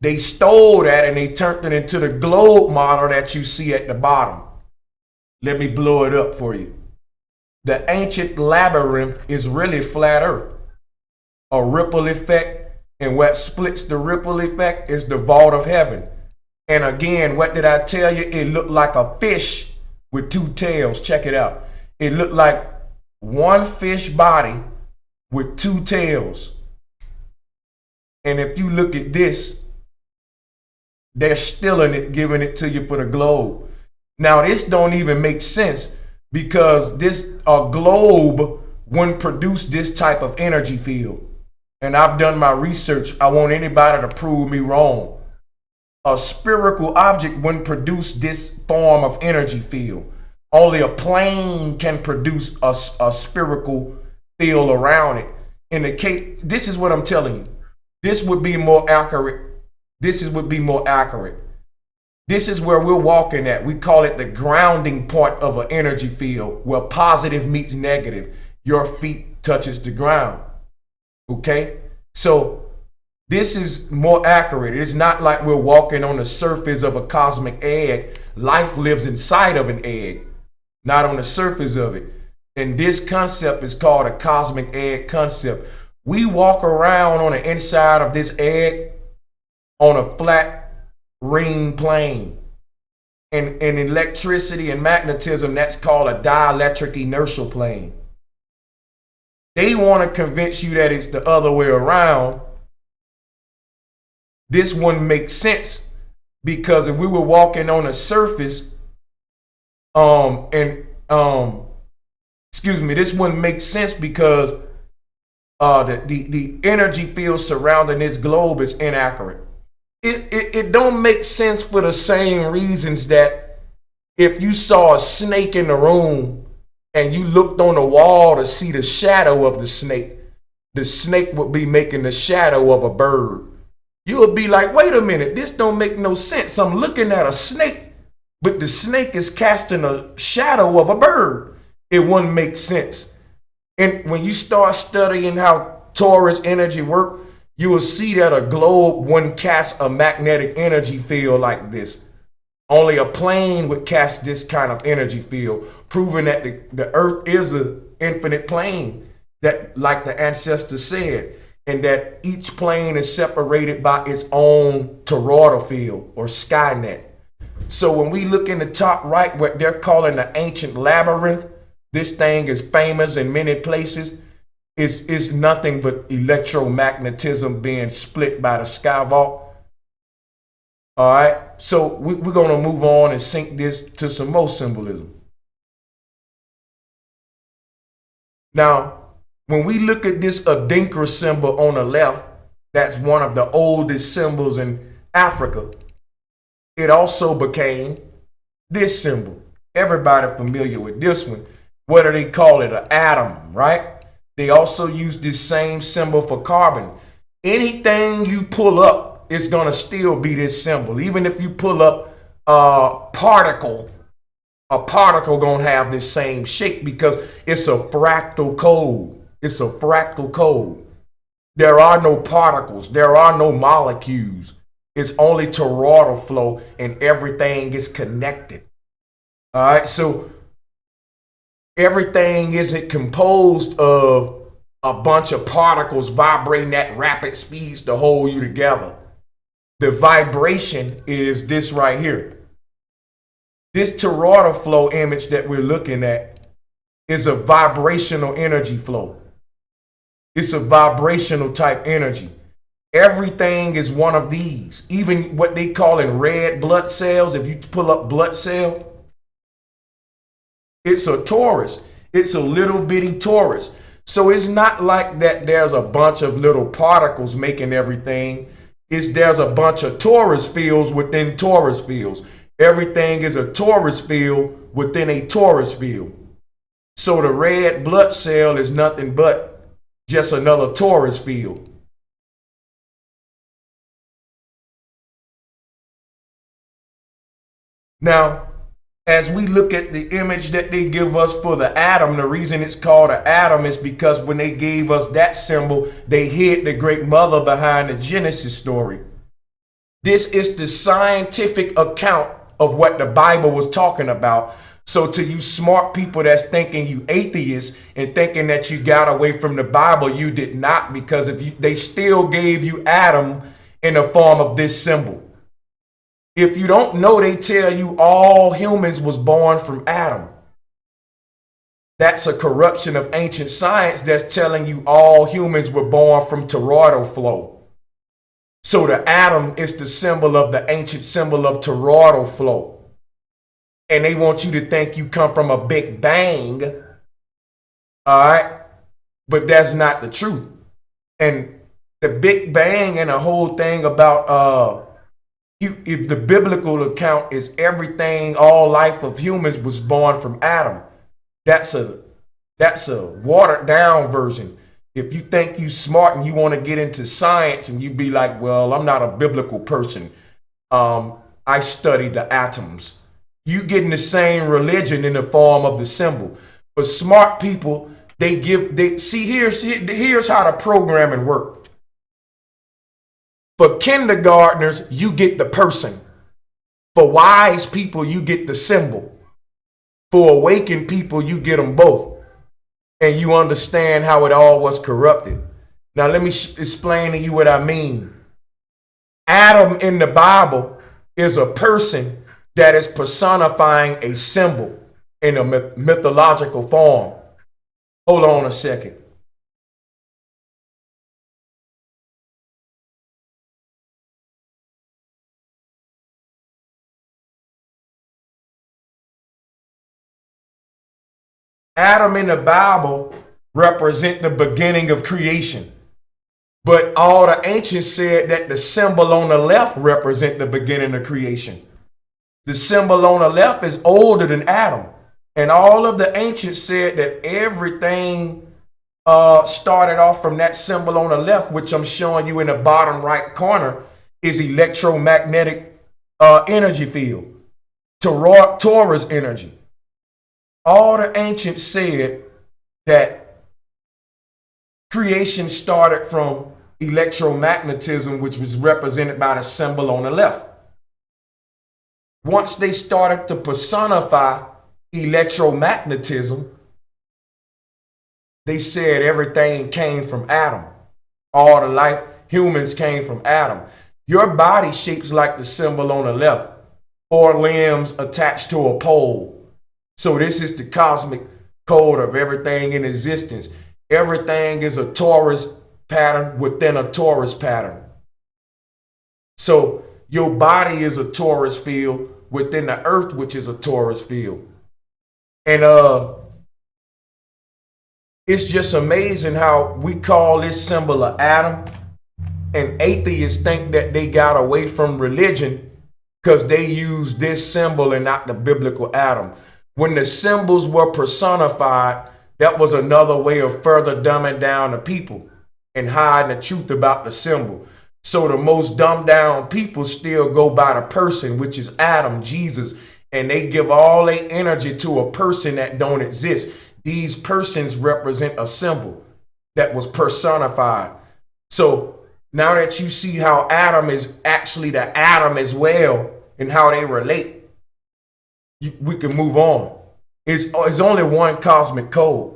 They stole that and they turned it into the globe model that you see at the bottom. Let me blow it up for you. The ancient labyrinth is really flat earth. A ripple effect, and what splits the ripple effect is the vault of heaven. And again, what did I tell you? It looked like a fish with two tails. Check it out. It looked like one fish body with two tails. And if you look at this, they're stealing it, giving it to you for the globe. Now, this don't even make sense because this a globe wouldn't produce this type of energy field. And I've done my research. I want anybody to prove me wrong. A spherical object wouldn't produce this form of energy field. Only a plane can produce a spherical field around it. In the case, this is what I'm telling you. This would be more accurate. Would be more accurate. This is where we're walking at. We call it the grounding point of an energy field, where positive meets negative. Your feet touches the ground. Okay? So this is more accurate. It's not like we're walking on the surface of a cosmic egg. Life lives inside of an egg, not on the surface of it. And this concept is called a cosmic egg concept. We walk around on the inside of this egg on a flat ring plane. And in electricity and magnetism, that's called a dielectric inertial plane. They want to convince you that it's the other way around. This wouldn't make sense, because if we were walking on a surface, this wouldn't make sense, because the energy field surrounding this globe is inaccurate. It don't make sense for the same reasons that if you saw a snake in the room and you looked on the wall to see the shadow of the snake would be making the shadow of a bird. You would be like, wait a minute, this don't make no sense. I'm looking at a snake, but the snake is casting a shadow of a bird. It wouldn't make sense. And when you start studying how Taurus energy work, you will see that a globe wouldn't cast a magnetic energy field like this. Only a plane would cast this kind of energy field, proving that the earth is an infinite plane, that, like the ancestor said, and that each plane is separated by its own toroidal field or skynet. So when we look in the top right, what they're calling the ancient labyrinth, this thing is famous in many places. It's nothing but electromagnetism being split by the sky vault. All right, so we're going to move on and sync this to some more symbolism. Now, when we look at this Adinkra symbol on the left, that's one of the oldest symbols in Africa. It also became this symbol. Everybody familiar with this one. What do they call it? An atom, right? They also use this same symbol for carbon. Anything you pull up, it's going to still be this symbol. Even if you pull up a particle going to have this same shape, because it's a fractal code. It's a fractal code. There are no particles. There are no molecules. It's only toroidal flow, and everything is connected. All right, so everything isn't composed of a bunch of particles vibrating at rapid speeds to hold you together. The vibration is this right here. This toroidal flow image that we're looking at is a vibrational energy flow. It's a vibrational type energy. Everything is one of these. Even what they call in red blood cells, if you pull up blood cell, it's a torus. It's a little bitty torus. So it's not like that there's a bunch of little particles making everything. There's a bunch of torus fields within torus fields. Everything is a torus field within a torus field. So the red blood cell is nothing but just another torus field. Now, as we look at the image that they give us for the atom, the reason it's called an atom is because when they gave us that symbol, they hid the great mother behind the Genesis story. This is the scientific account of what the Bible was talking about. So to you smart people that's thinking you atheists and thinking that you got away from the Bible, you did not, because they still gave you Adam in the form of this symbol. If you don't know, they tell you all humans was born from Adam. That's a corruption of ancient science that's telling you all humans were born from toroidal flow. So the atom is the symbol of the ancient symbol of toroidal flow. and they want you to think you come from a big bang. All right. But that's not the truth. And the big bang and the whole thing about if the biblical account is everything, all life of humans was born from Adam. That's a watered down version. If you think you smart and you want to get into science and you be like, well, I'm not a biblical person. I study the atoms. You getting the same religion in the form of the symbol. But smart people, here's how the programming works. For kindergartners, you get the person. For wise people, you get the symbol. For awakened people, you get them both. And you understand how it all was corrupted. Now, let me explain to you what I mean. Adam in the Bible is a person that is personifying a symbol in a mythological form. Hold on a second. Adam in the Bible represent the beginning of creation. But all the ancients said that the symbol on the left represent the beginning of creation. The symbol on the left is older than Adam. And all of the ancients said that everything started off from that symbol on the left, which I'm showing you in the bottom right corner, is electromagnetic energy field, Torah's energy. All the ancients said that creation started from electromagnetism, which was represented by the symbol on the left. Once they started to personify electromagnetism, they said everything came from Adam. All the life, humans came from Adam. Your body shapes like the symbol on the left, 4 limbs attached to a pole. So this is the cosmic code of everything in existence. Everything is a torus pattern within a torus pattern. So your body is a torus field within the earth, which is a torus field. And it's just amazing how we call this symbol of Adam, and atheists think that they got away from religion because they use this symbol and not the biblical Adam. When the symbols were personified, that was another way of further dumbing down the people and hiding the truth about the symbol. So the most dumbed down people still go by the person, which is Adam, Jesus, and they give all their energy to a person that don't exist. These persons represent a symbol that was personified. So now that you see how Adam is actually the Adam as well and how they relate, we can move on. It's only one cosmic code.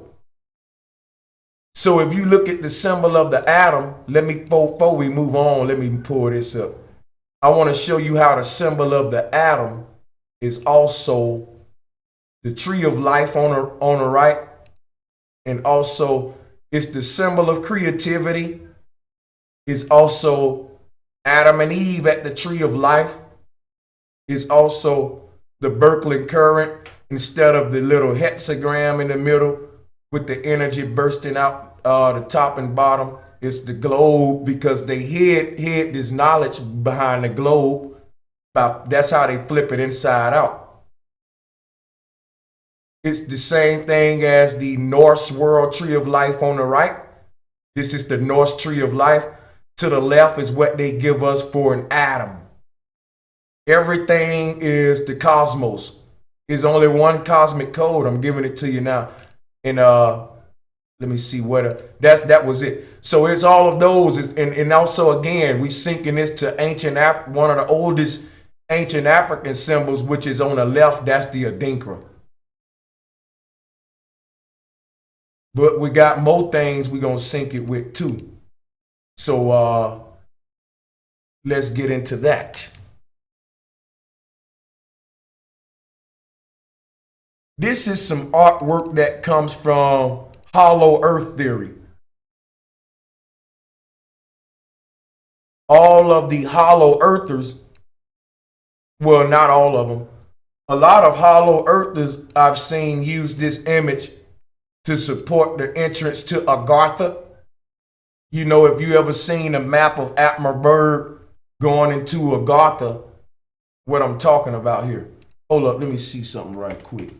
So if you look at the symbol of the atom, before we move on, let me pull this up. I want to show you how the symbol of the atom is also the tree of life on the right. And also it's the symbol of creativity. It's also Adam and Eve at the tree of life. It's also the Berkeley current instead of the little hexagram in the middle with the energy bursting out the top and bottom. It's the globe because they hid this knowledge behind the globe. That's how they flip it inside out. It's the same thing as the Norse world tree of life on the right. This is the Norse tree of life. To the left is what they give us for an atom. Everything is the cosmos. There's only one cosmic code. I'm giving it to you now. And let me see what that was it. So it's all of those. And also again, we syncing this to one of the oldest ancient African symbols, which is on the left. That's the Adinkra. But we got more things we're gonna sync it with too. So let's get into that. This is some artwork that comes from Hollow Earth theory. All of the hollow earthers, well, not all of them, A lot of hollow earthers I've seen use this image to support the entrance to Agartha. You know, if you ever seen a map of Atmaberg going into Agartha, what I'm talking about here. Hold up, let me see something right quick.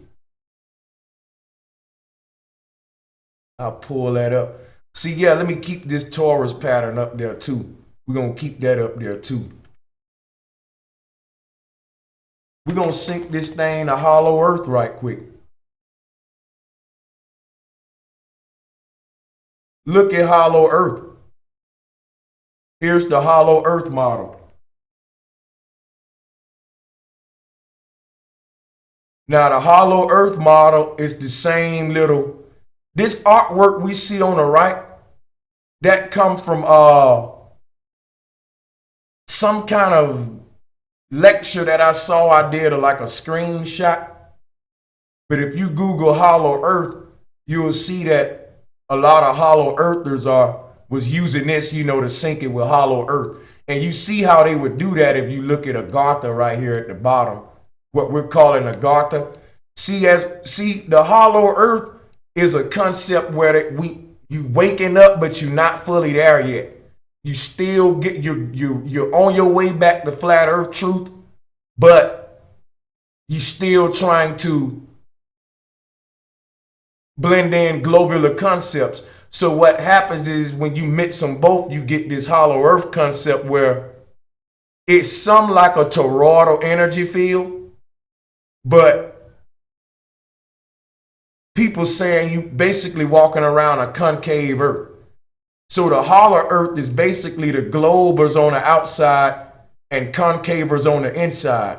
I'll pull that up. See, yeah, let me keep this Taurus pattern up there too. We're going to keep that up there too. We're going to sync this thing to hollow earth right quick. Look at hollow earth. Here's the hollow earth model. Now the hollow earth model is the same little, this artwork we see on the right, that come from some kind of lecture that I saw. I did like a screenshot. But if you Google hollow earth, you'll see that a lot of hollow earthers was using this, you know, to sync it with hollow earth. And you see how they would do that if you look at Agartha right here at the bottom, what we're calling Agartha. See, the hollow earth is a concept where you waking up, but you're not fully there yet. You still get you're on your way back to flat earth truth, but you still trying to blend in globular concepts. So what happens is when you mix them both, you get this hollow earth concept where it's some like a toroidal energy field, but people saying you basically walking around a concave earth. So the hollow earth is basically the globers on the outside and concavers on the inside.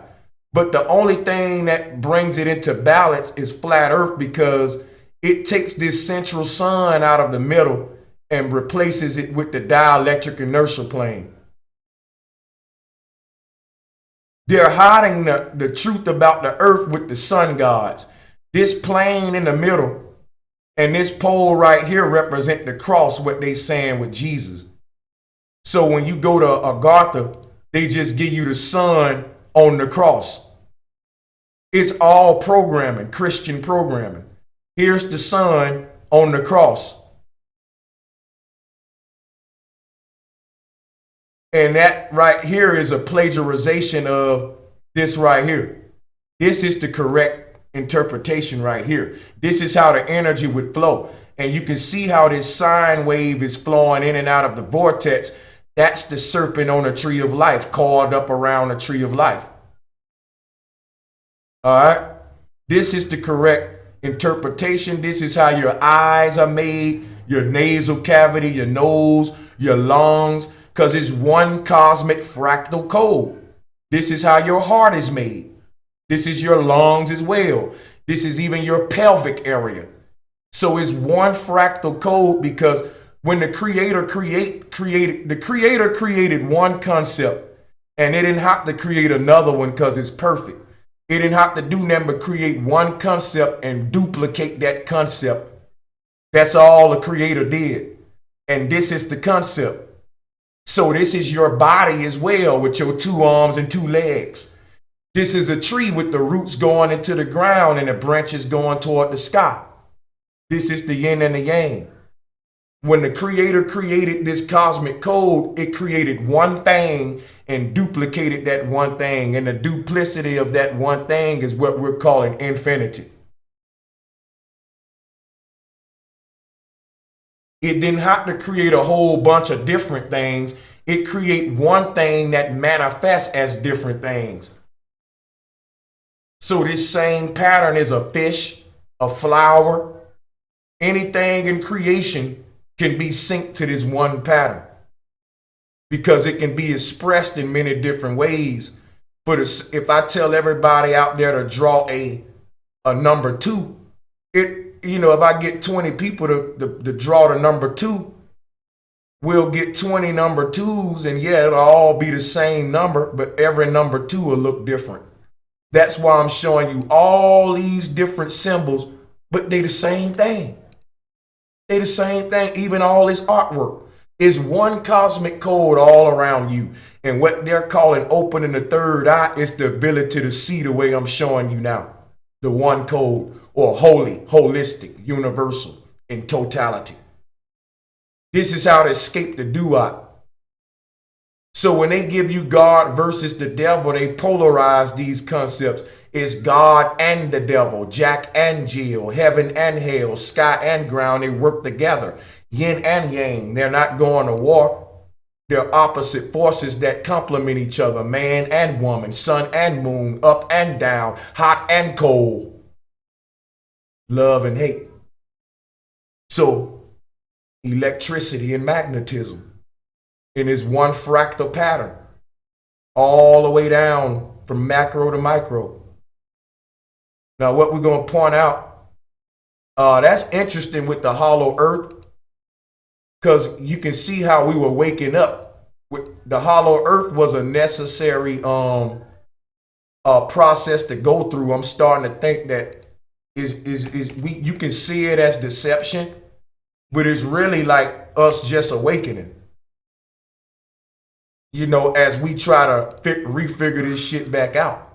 But the only thing that brings it into balance is flat earth, because it takes this central sun out of the middle and replaces it with the dielectric inertial plane. They're hiding the truth about the earth with the sun gods. This plane in the middle and this pole right here represent the cross, what they saying with Jesus. So when you go to Agartha, they just give you the sun on the cross. It's all programming, Christian programming. Here's the sun on the cross. And that right here is a plagiarization of this right here. This is the correct interpretation right here. This is how the energy would flow. And you can see how this sine wave is flowing in and out of the vortex. That's the serpent on the tree of life, coiled up around the tree of life. All right. This is the correct interpretation. This is how your eyes are made, your nasal cavity, your nose, your lungs, because it's one cosmic fractal code. This is how your heart is made. This is your lungs as well. This is even your pelvic area. So it's one fractal code, because when the creator created one concept, and they didn't have to create another one because it's perfect. It didn't have to do nothing but create one concept and duplicate that concept. That's all the creator did. And this is the concept. So this is your body as well, with your 2 arms and 2 legs. This is a tree with the roots going into the ground and the branches going toward the sky. This is the yin and the yang. When the creator created this cosmic code, it created one thing and duplicated that one thing. And the duplicity of that one thing is what we're calling infinity. It didn't have to create a whole bunch of different things. It created one thing that manifests as different things. So this same pattern is a fish, a flower, anything in creation can be synced to this one pattern, because it can be expressed in many different ways. But if I tell everybody out there to draw a number 2, if I get 20 people to draw the number 2, we'll get 20 number 2s, and yeah, it'll all be the same number, but every number 2 will look different. That's why I'm showing you all these different symbols, but they the same thing. They the same thing, even all this artwork. It's one cosmic code all around you. And what they're calling opening the third eye is the ability to see the way I'm showing you now. The one code, or holy, holistic, universal, in totality. This is how to escape the duat. So when they give you God versus the devil, they polarize these concepts. It's God and the devil, Jack and Jill, heaven and hell, sky and ground. They work together, yin and yang. They're not going to war. They're opposite forces that complement each other, man and woman, sun and moon, up and down, hot and cold, love and hate. So electricity and magnetism in this one fractal pattern, all the way down from macro to micro. Now, what we're going to point out, that's interesting with the hollow earth, because you can see how we were waking up. The hollow earth was a necessary process to go through. I'm starting to think that you can see it as deception, but it's really like us just awakening. You know, as we try to refigure this shit back out.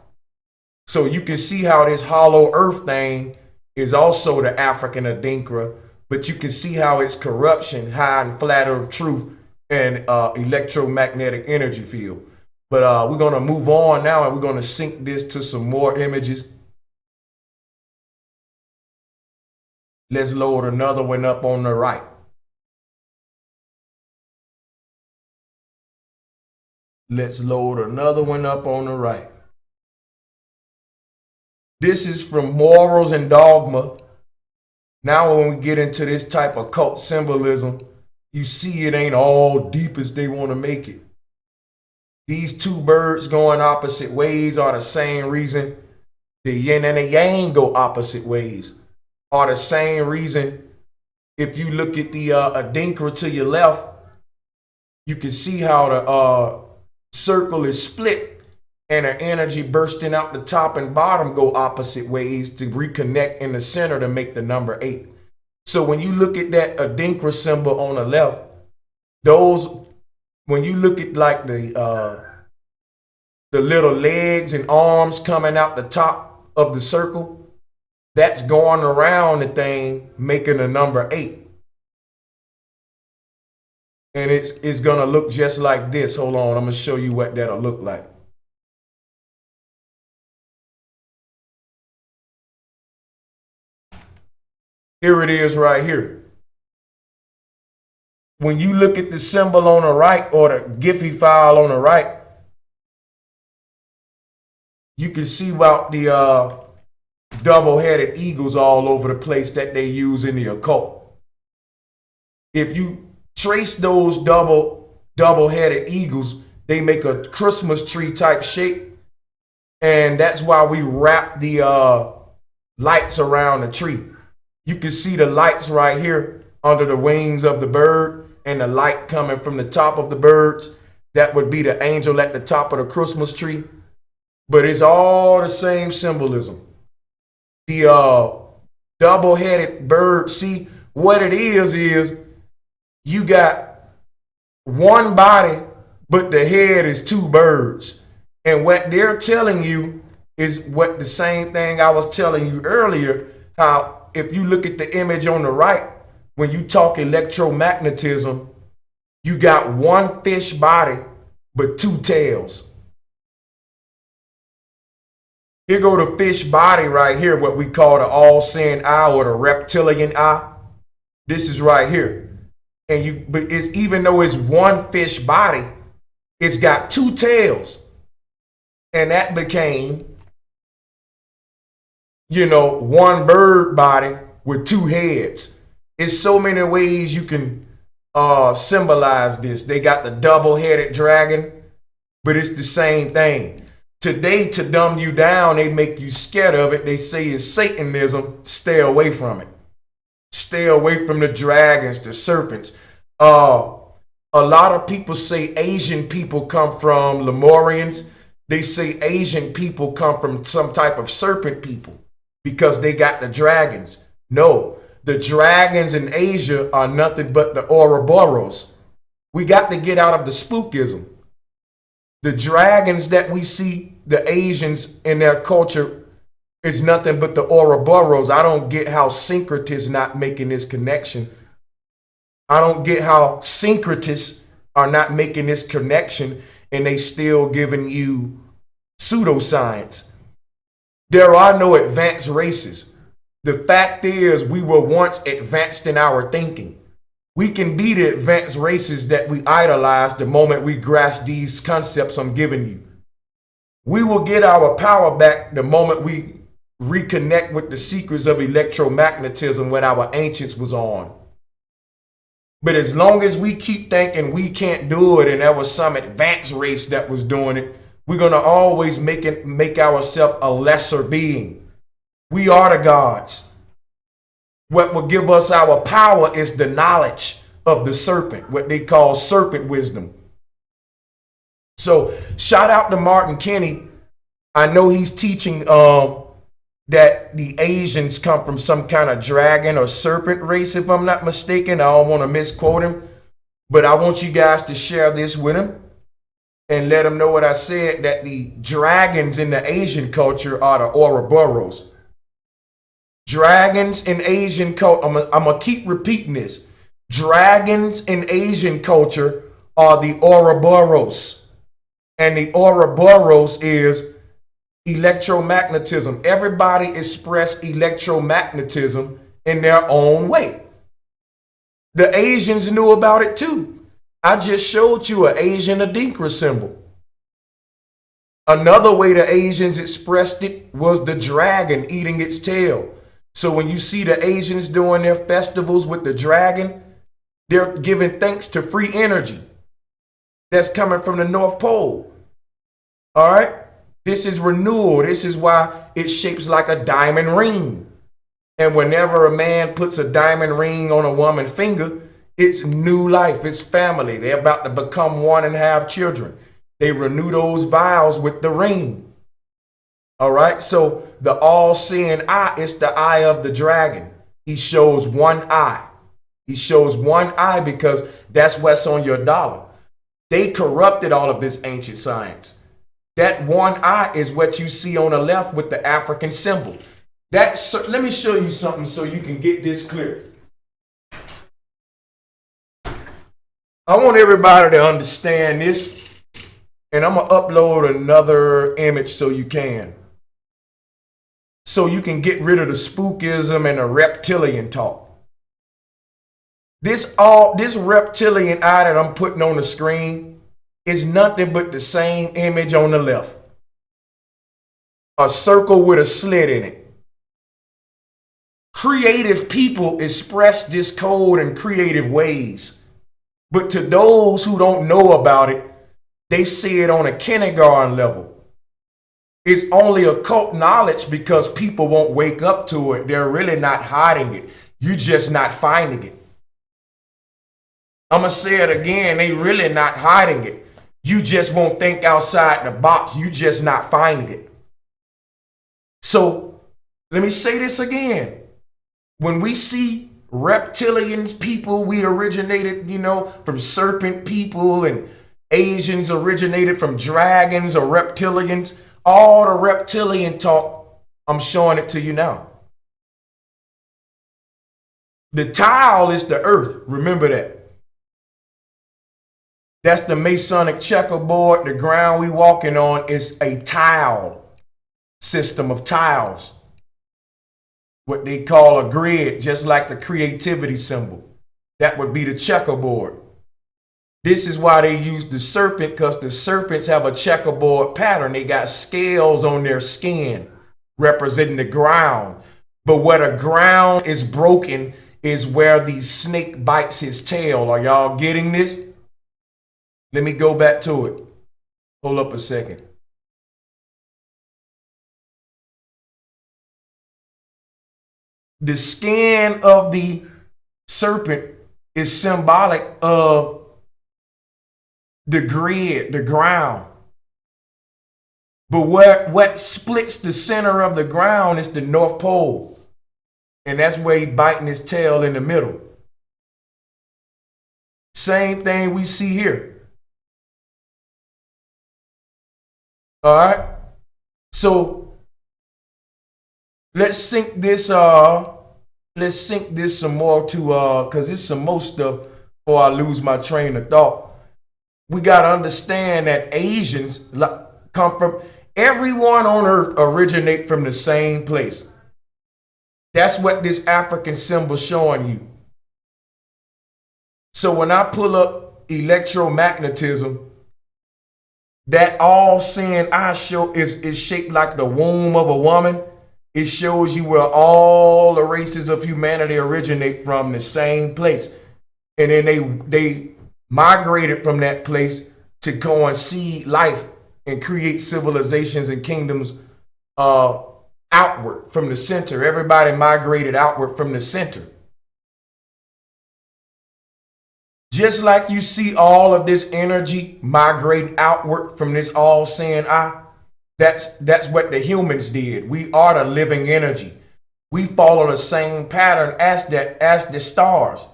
So you can see how this hollow earth thing is also the African Adinkra, but you can see how it's corruption, high and flat earth truth, and electromagnetic energy field. But we're going to move on now, and we're going to sync this to some more images. Let's load another one up on the right. Let's load another one up on the right. This is from Morals and Dogma. Now when we get into this type of cult symbolism, you see it ain't all deep as they want to make it. These two birds going opposite ways are the same reason the yin and the yang go opposite ways. Are the same reason if you look at the Adinkra to your left, you can see how the circle is split and the energy bursting out the top and bottom go opposite ways to reconnect in the center to make the number 8. So when you look at that Adinkra symbol on the left, when you look at like the little legs and arms coming out the top of the circle, that's going around the thing, making the number 8. And it's going to look just like this. Hold on, I'm going to show you what that'll look like. Here it is right here. When you look at the symbol on the right, or the Giphy file on the right, you can see about the double-headed eagles all over the place that they use in the occult. If you trace those double-headed eagles, they make a Christmas tree type shape, and that's why we wrap the lights around the tree. You can see the lights right here under the wings of the bird, and the light coming from the top of the birds. That would be the angel at the top of the Christmas tree. But it's all the same symbolism. The double-headed bird, see, what it is you got one body, but the head is two birds. And what they're telling you is what the same thing I was telling you earlier, how if you look at the image on the right, when you talk electromagnetism, you got one fish body, but two tails. Here go the fish body right here, what we call the all-seeing eye or the reptilian eye. This is right here. But it's, even though it's one fish body, it's got two tails. And that became, one bird body with two heads. It's so many ways you can symbolize this. They got the double-headed dragon, but it's the same thing. Today, to dumb you down, they make you scared of it. They say it's Satanism. Stay away from it. Stay away from the dragons, the serpents. A lot of people say Asian people come from Lemurians. They say Asian people come from some type of serpent people because they got the dragons. No, the dragons in Asia are nothing but the Ouroboros. We got to get out of the spookism. The dragons that we see, the Asians in their culture, is nothing but the Ouroboros. I don't get how syncretists not making this connection. I don't get how syncretists are not making this connection and they still giving you pseudoscience. There are no advanced races. The fact is, we were once advanced in our thinking. We can be the advanced races that we idolize the moment we grasp these concepts I'm giving you. We will get our power back the moment we reconnect with the secrets of electromagnetism when our ancients was on. But as long as we keep thinking we can't do it and there was some advanced race that was doing it, we're going to always make ourselves a lesser being. We are the gods. What will give us our power is the knowledge of the serpent, what they call serpent wisdom. So shout out to Martin Kenny. I know he's teaching that the Asians come from some kind of dragon or serpent race, if I'm not mistaken. I don't want to misquote him, but I want you guys to share this with him and let him know what I said, that the dragons in the Asian culture are the Ouroboros. Dragons in Asian culture, I'm going to keep repeating this. Dragons in Asian culture are the Ouroboros. And the Ouroboros is electromagnetism. Everybody express electromagnetism in their own way. The Asians knew about it too. I just showed you an Asian Adinkra symbol. Another way the Asians expressed it was the dragon eating its tail. So when you see the Asians doing their festivals with the dragon, they're giving thanks to free energy that's coming from the North Pole. All right? This is renewal. This is why it shapes like a diamond ring. And whenever a man puts a diamond ring on a woman's finger, it's new life. It's family. They're about to become one and have children. They renew those vows with the ring. All right? So the all-seeing eye is the eye of the dragon. He shows one eye. He shows one eye because that's what's on your dollar. They corrupted all of this ancient science. That one eye is what you see on the left with the African symbol. Let me show you something so you can get this clear. I want everybody to understand this, and I'm going to upload another image so you can. So you can get rid of the spookism and the reptilian talk. This reptilian eye that I'm putting on the screen is nothing but the same image on the left. A circle with a slit in it. Creative people express this code in creative ways. But to those who don't know about it, they see it on a kindergarten level. It's only occult knowledge because people won't wake up to it. They're really not hiding it. You're just not finding it. I'm going to say it again. They really not hiding it. You just won't think outside the box. You just not finding it. So let me say this again. When we see reptilians people, we originated, from serpent people, and Asians originated from dragons or reptilians. All the reptilian talk, I'm showing it to you now. The tile is the earth. Remember that. That's the Masonic checkerboard. The ground we walking on is a tile system of tiles. What they call a grid, just like the creativity symbol. That would be the checkerboard. This is why they use the serpent, because the serpents have a checkerboard pattern. They got scales on their skin representing the ground. But where the ground is broken is where the snake bites his tail. Are y'all getting this? Let me go back to it. Hold up a second. The skin of the serpent is symbolic of the grid, the ground. But what splits the center of the ground is the North Pole. And that's where he's biting his tail in the middle. Same thing we see here. All right. So let's sync this some more to because it's some more stuff before I lose my train of thought. We got to understand that Asians come from, everyone on earth originate from the same place. That's what this African symbol showing you. So when I pull up electromagnetism, that all seeing eye show is shaped like the womb of a woman. It shows you where all the races of humanity originate from, the same place. And then they migrated from that place to go and see life and create civilizations and kingdoms outward from the center. Everybody migrated outward from the center. Just like you see all of this energy migrating outward from this all-seeing eye, that's what the humans did. We are the living energy. We follow the same pattern as the stars.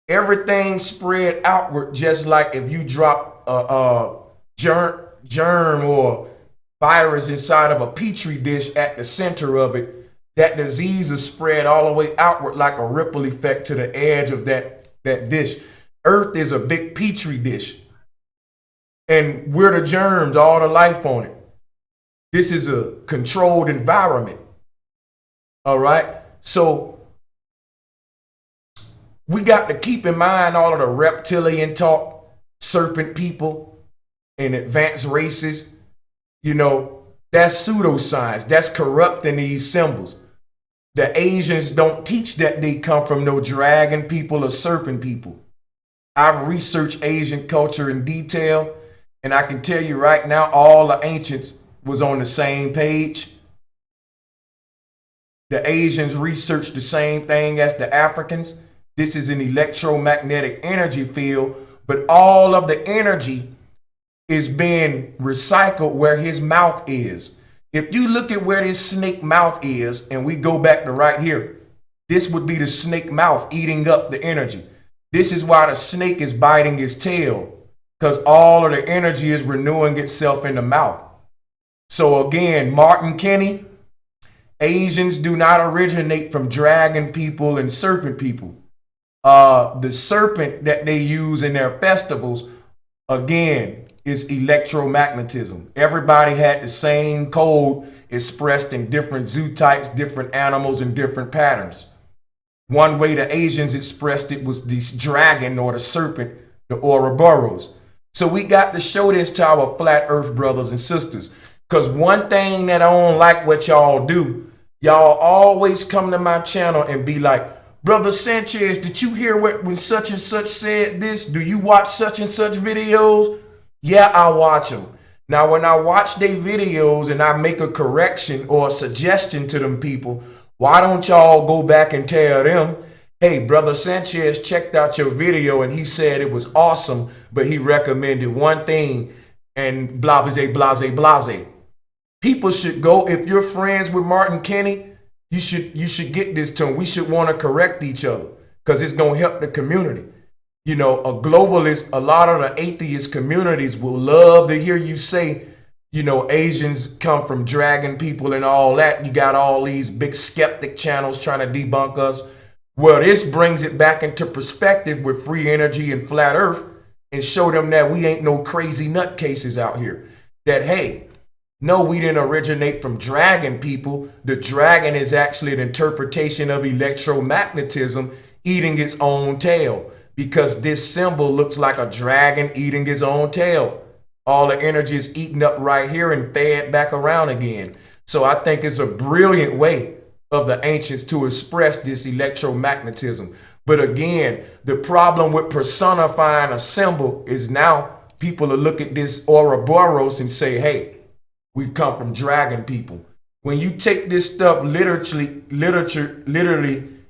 Everything spread outward, just like if you drop a germ or virus inside of a petri dish at the center of it, that disease is spread all the way outward like a ripple effect to the edge of that dish. Earth is a big petri dish, and we're the germs, all the life on it. This is a controlled environment. All right. So we got to keep in mind all of the reptilian talk, serpent people, and advanced races. You know, that's pseudoscience. That's corrupting these symbols. The Asians don't teach that they come from no dragon people or serpent people. I've researched Asian culture in detail, and I can tell you right now, all the ancients was on the same page. The Asians researched the same thing as the Africans. This is an electromagnetic energy field, but all of the energy is being recycled where his mouth is. If you look at where this snake mouth is, and we go back to right here, this would be the snake mouth eating up the energy. This is why the snake is biting his tail, because all of the energy is renewing itself in the mouth. So again, Martin Kenny, Asians do not originate from dragon people and serpent people. The serpent that they use in their festivals, again, is electromagnetism. Everybody had the same code expressed in different zootypes, different animals, and different patterns. One way the Asians expressed it was this dragon or the serpent, the Ouroboros. So we got to show this to our flat earth brothers and sisters. Because one thing that I don't like what y'all do, y'all always come to my channel and be like, Brother Sanchez, did you hear when such and such said this? Do you watch such and such videos? Yeah, I watch them. Now, when I watch their videos and I make a correction or a suggestion to them people, why don't y'all go back and tell them, hey, Brother Sanchez checked out your video and he said it was awesome, but he recommended one thing and blah, blah, blah, blah, blah. People should go, if you're friends with Martin Kenny, you should get this to him. We should want to correct each other because it's going to help the community. You know, a globalist, a lot of the atheist communities will love to hear you say, you know, Asians come from dragon people and all that. You got all these big skeptic channels trying to debunk us. Well, this brings it back into perspective with free energy and flat earth and show them that we ain't no crazy nutcases out here. That, hey, no, we didn't originate from dragon people. The dragon is actually an interpretation of electromagnetism eating its own tail. Because this symbol looks like a dragon eating his own tail. All the energy is eaten up right here and fed back around again. So I think it's a brilliant way of the ancients to express this electromagnetism. But again, the problem with personifying a symbol is now people will look at this Ouroboros and say, hey, we come from dragon people. When you take this stuff literally,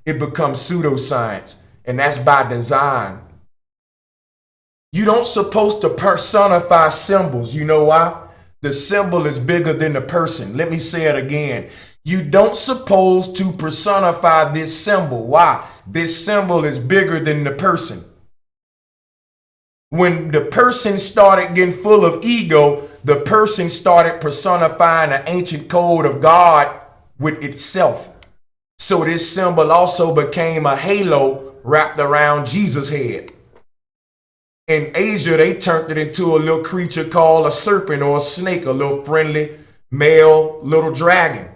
it becomes pseudoscience. And that's by design. You don't supposed to personify symbols. You know why? The symbol is bigger than the person. Let me say it again. You don't supposed to personify this symbol. Why? This symbol is bigger than the person. When the person started getting full of ego, the person started personifying the ancient code of God with itself. So this symbol also became a halo wrapped around Jesus' head. In Asia, they turned it into a little creature called a serpent or a snake, a little friendly male little dragon.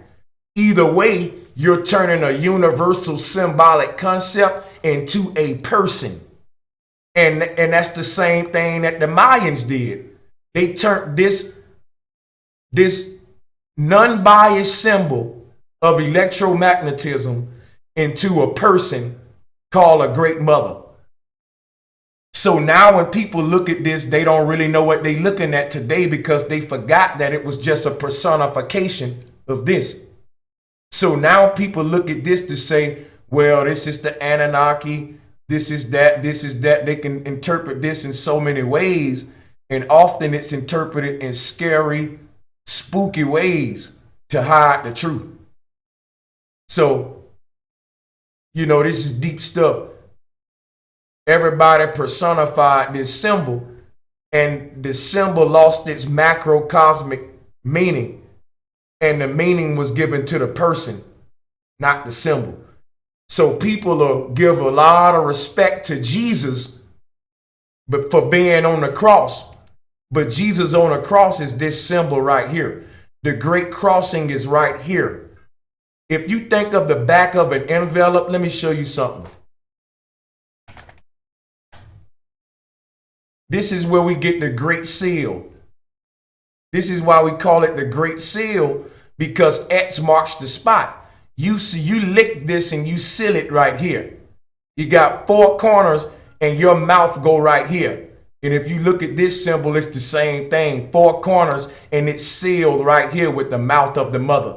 Either way, you're turning a universal symbolic concept into a person. And that's the same thing that the Mayans did. They turned this non-biased symbol of electromagnetism into a person called a great mother. So now when people look at this, they don't really know what they're looking at today because they forgot that it was just a personification of this. So now people look at this to say, well, this is the Anunnaki, this is that, this is that. They can interpret this in so many ways. And often it's interpreted in scary, spooky ways to hide the truth. So, you know, this is deep stuff. Everybody personified this symbol, and the symbol lost its macrocosmic meaning. And the meaning was given to the person, not the symbol. So people will give a lot of respect to Jesus, but for being on the cross. But Jesus on the cross is this symbol right here. The great crossing is right here. If you think of the back of an envelope, let me show you something. This is where we get the Great Seal. This is why we call it the Great Seal, because X marks the spot. You see, you lick this and you seal it right here. You got four corners and your mouth go right here. And if you look at this symbol, it's the same thing. Four corners and it's sealed right here with the mouth of the mother.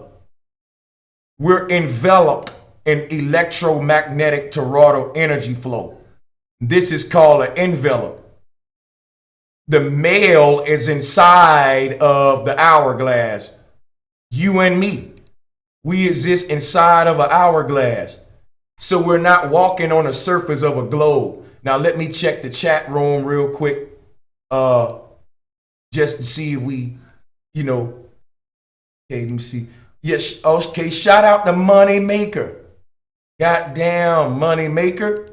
We're enveloped in electromagnetic toroidal energy flow. This is called an envelope. The male is inside of the hourglass. You and me, we exist inside of an hourglass. So we're not walking on the surface of a globe. Now let me check the chat room real quick, just to see if we, you know, okay, let me see. Yes, okay, shout out to Money Maker. Goddamn Money Maker.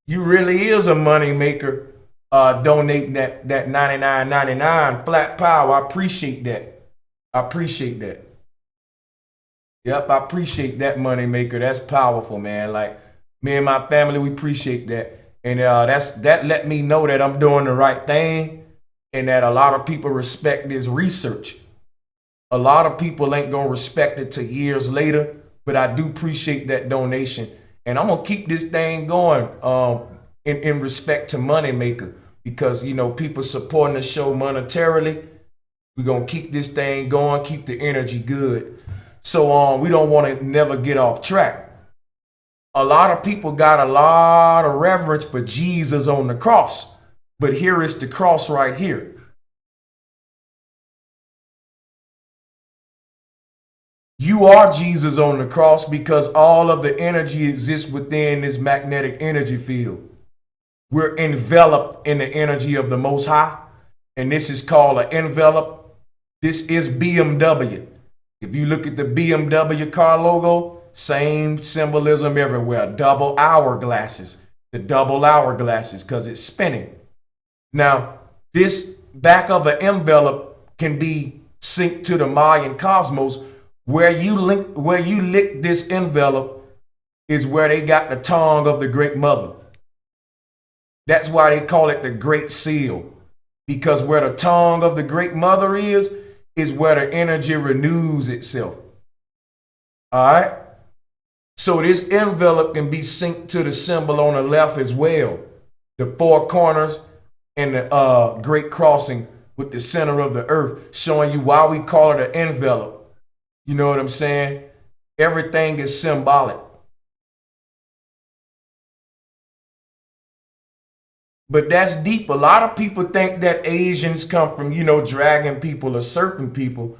You really is a money maker. Donating that $99.99 flat power. I appreciate that. I appreciate that. Yep, I appreciate that, Money Maker. That's powerful, man. Like, me and my family, we appreciate that. And that let me know that I'm doing the right thing and that a lot of people respect this research. A lot of people ain't gonna respect it till years later, but I do appreciate that donation. And I'm gonna keep this thing going in respect to Money Maker. Because, you know, people supporting the show monetarily. We're going to keep this thing going, keep the energy good. So we don't want to never get off track. A lot of people got a lot of reverence for Jesus on the cross. But here is the cross right here. You are Jesus on the cross because all of the energy exists within this magnetic energy field. We're enveloped in the energy of the Most High, and this is called an envelope. This is BMW. If you look at the BMW car logo, same symbolism everywhere. Double hourglasses, the double hourglasses, because it's spinning. Now, this back of an envelope can be synced to the Mayan cosmos. Where you lick this envelope is where they got the tongue of the Great Mother. That's why they call it the Great Seal, because where the tongue of the Great Mother is where the energy renews itself. All right. So this envelope can be synced to the symbol on the left as well. The four corners and the great crossing with the center of the earth, showing you why we call it an envelope. You know what I'm saying? Everything is symbolic. But that's deep. A lot of people think that Asians come from, you know, dragon people or serpent people.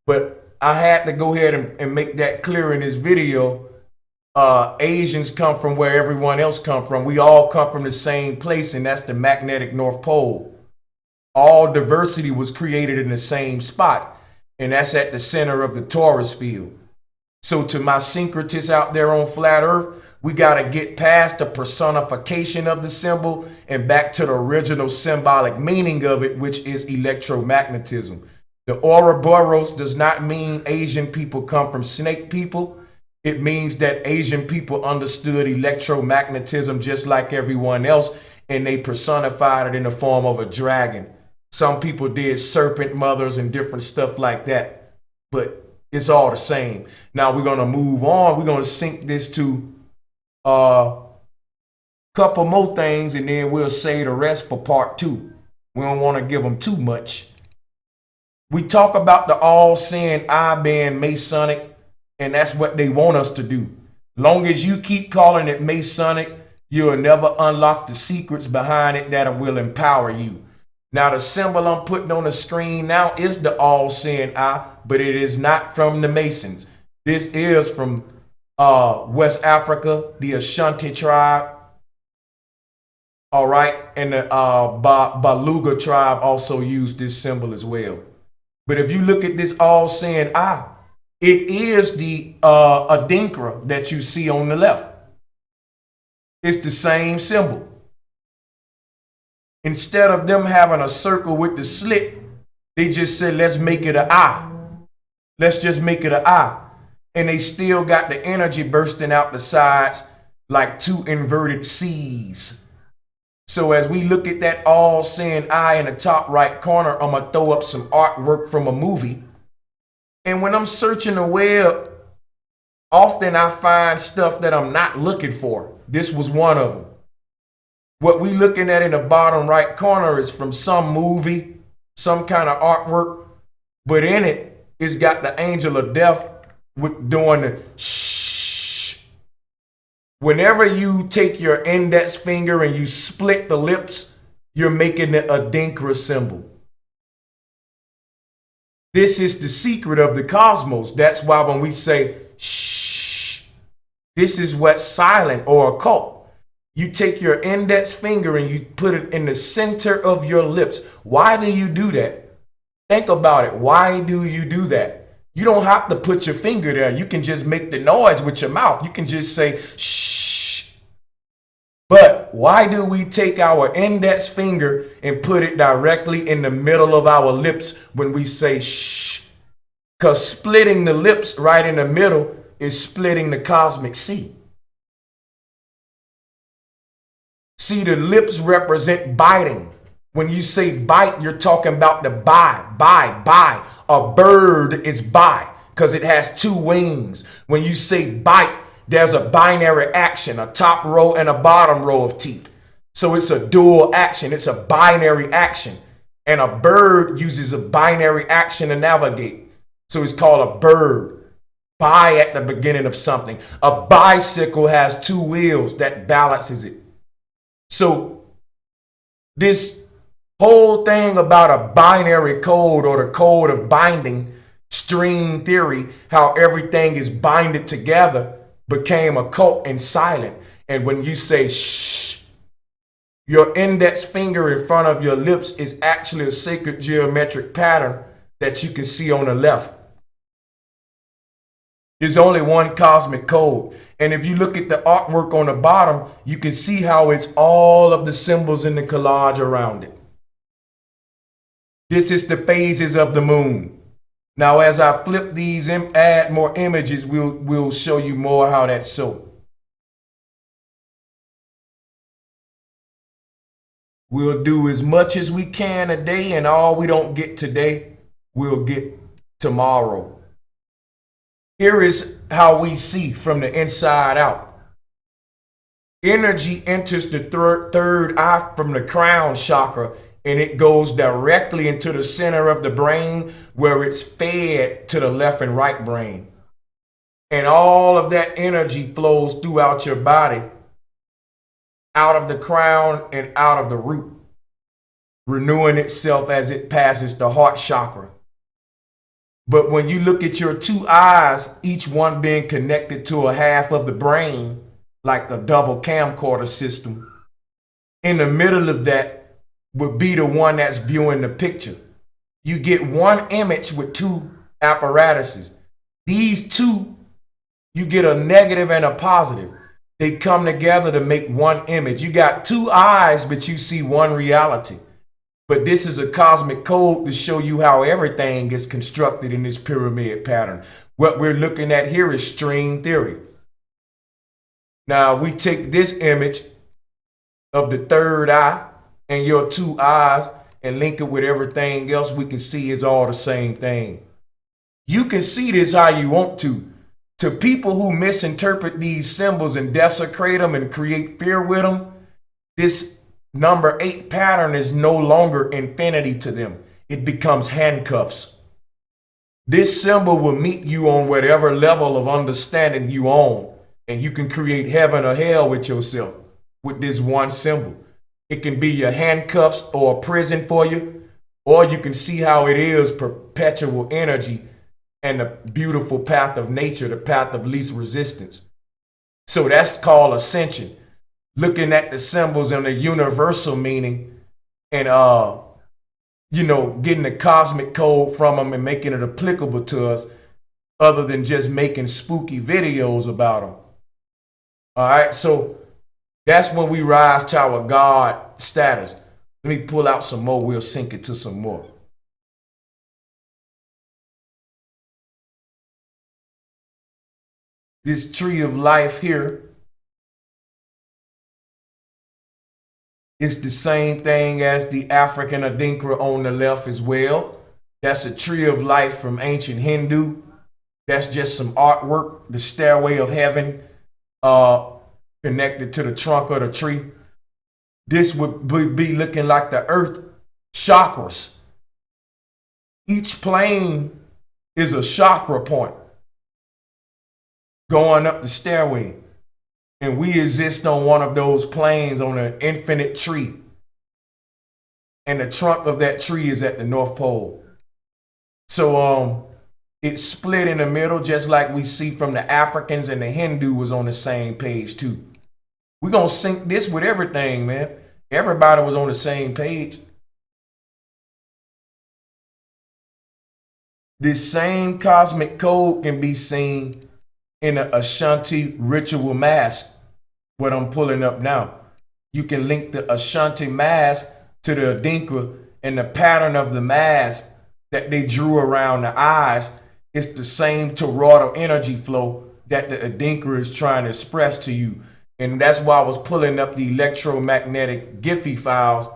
But I had to go ahead and make that clear in this video. Asians come from where everyone else come from. We all come from the same place, and that's the magnetic North Pole. All diversity was created in the same spot, and that's at the center of the Taurus field. So to my syncretists out there on flat earth, we got to get past the personification of the symbol and back to the original symbolic meaning of it, which is electromagnetism. The Ouroboros does not mean Asian people come from snake people. It means that Asian people understood electromagnetism just like everyone else, and they personified it in the form of a dragon. Some people did serpent mothers and different stuff like that, but it's all the same. Now we're going to move on. We're going to sync this to a couple more things, and then we'll say the rest for part 2. We don't want to give them too much. We talk about the all-seeing eye being Masonic, and that's what they want us to do. Long as you keep calling it Masonic, you'll never unlock the secrets behind it that will empower you. Now, the symbol I'm putting on the screen now is the all-seeing eye, but it is not from the Masons. This is from West Africa, the Ashanti tribe. All right, and the Baluga tribe also used this symbol as well. But if you look at this all-seeing eye, it is the Adinkra that you see on the left. It's the same symbol. Instead of them having a circle with the slit, they just said, let's make it an eye. Let's just make it an eye. And they still got the energy bursting out the sides like two inverted C's. So as we look at that all-seeing eye in the top right corner, I'm going to throw up some artwork from a movie. And when I'm searching the web, often I find stuff that I'm not looking for. This was one of them. What we looking at in the bottom right corner is from some movie, some kind of artwork, but in it, it's got the angel of death doing the shh. Whenever you take your index finger and you split the lips, you're making the Adinkra symbol. This is the secret of the cosmos. That's why when we say shh, this is what's silent or occult. You take your index finger and you put it in the center of your lips. Why do you do that? Think about it. Why do you do that? You don't have to put your finger there. You can just make the noise with your mouth. You can just say shh. But why do we take our index finger and put it directly in the middle of our lips when we say shh? Because splitting the lips right in the middle is splitting the cosmic sea. See, the lips represent biting. When you say bite, you're talking about the buy. A bird is buy because it has two wings. When you say bite, there's a binary action, a top row and a bottom row of teeth. So it's a dual action. It's a binary action. And a bird uses a binary action to navigate. So it's called a bird. Bi at the beginning of something. A bicycle has two wheels that balances it. So this whole thing about a binary code or the code of binding, string theory, how everything is binded together, became occult and silent. And when you say shh, your index finger in front of your lips is actually a sacred geometric pattern that you can see on the left. There's only one cosmic code. And if you look at the artwork on the bottom, you can see how it's all of the symbols in the collage around it. This is the phases of the moon. Now, as I flip these and add more images, we'll show you more how that's so. We'll do as much as we can a day, and all we don't get today, we'll get tomorrow. Here is how we see from the inside out. Energy enters the third eye from the crown chakra, and it goes directly into the center of the brain where it's fed to the left and right brain. And all of that energy flows throughout your body, out of the crown and out of the root, renewing itself as it passes the heart chakra. But when you look at your two eyes, each one being connected to a half of the brain, like a double camcorder system, in the middle of that would be the one that's viewing the picture. You get one image with two apparatuses. These two, you get a negative and a positive. They come together to make one image. You got two eyes, but you see one reality. But this is a cosmic code to show you how everything is constructed in this pyramid pattern. What we're looking at here is string theory. Now, we take this image of the third eye and your two eyes and link it with everything else, we can see is all the same thing. You can see this how you want to. To people who misinterpret these symbols and desecrate them and create fear with them, this number 8 pattern is no longer infinity to them. It becomes handcuffs. This symbol will meet you on whatever level of understanding you own, and you can create heaven or hell with yourself with this one symbol. It can be your handcuffs or a prison for you, or you can see how it is perpetual energy and the beautiful path of nature, the path of least resistance. So that's called ascension. Looking at the symbols and the universal meaning and, getting the cosmic code from them and making it applicable to us other than just making spooky videos about them. All right, so that's when we rise to our God status. Let me pull out some more. We'll sink it to some more. This tree of life here is the same thing as the African Adinkra on the left as well. That's a tree of life from ancient Hindu. That's just some artwork, the stairway of heaven connected to the trunk of the tree. This would be looking like the earth chakras. Each plane is a chakra point going up the stairway. And we exist on one of those planes on an infinite tree. And the trunk of that tree is at the North Pole. So it's split in the middle, just like we see from the Africans, and the Hindu was on the same page too. We're going to sync this with everything, man. Everybody was on the same page. This same cosmic code can be seen in the Ashanti ritual mask, what I'm pulling up now. You can link the Ashanti mask to the Adinkra, and the pattern of the mask that they drew around the eyes is the same toroidal energy flow that the Adinkra is trying to express to you. And that's why I was pulling up the electromagnetic Giphy files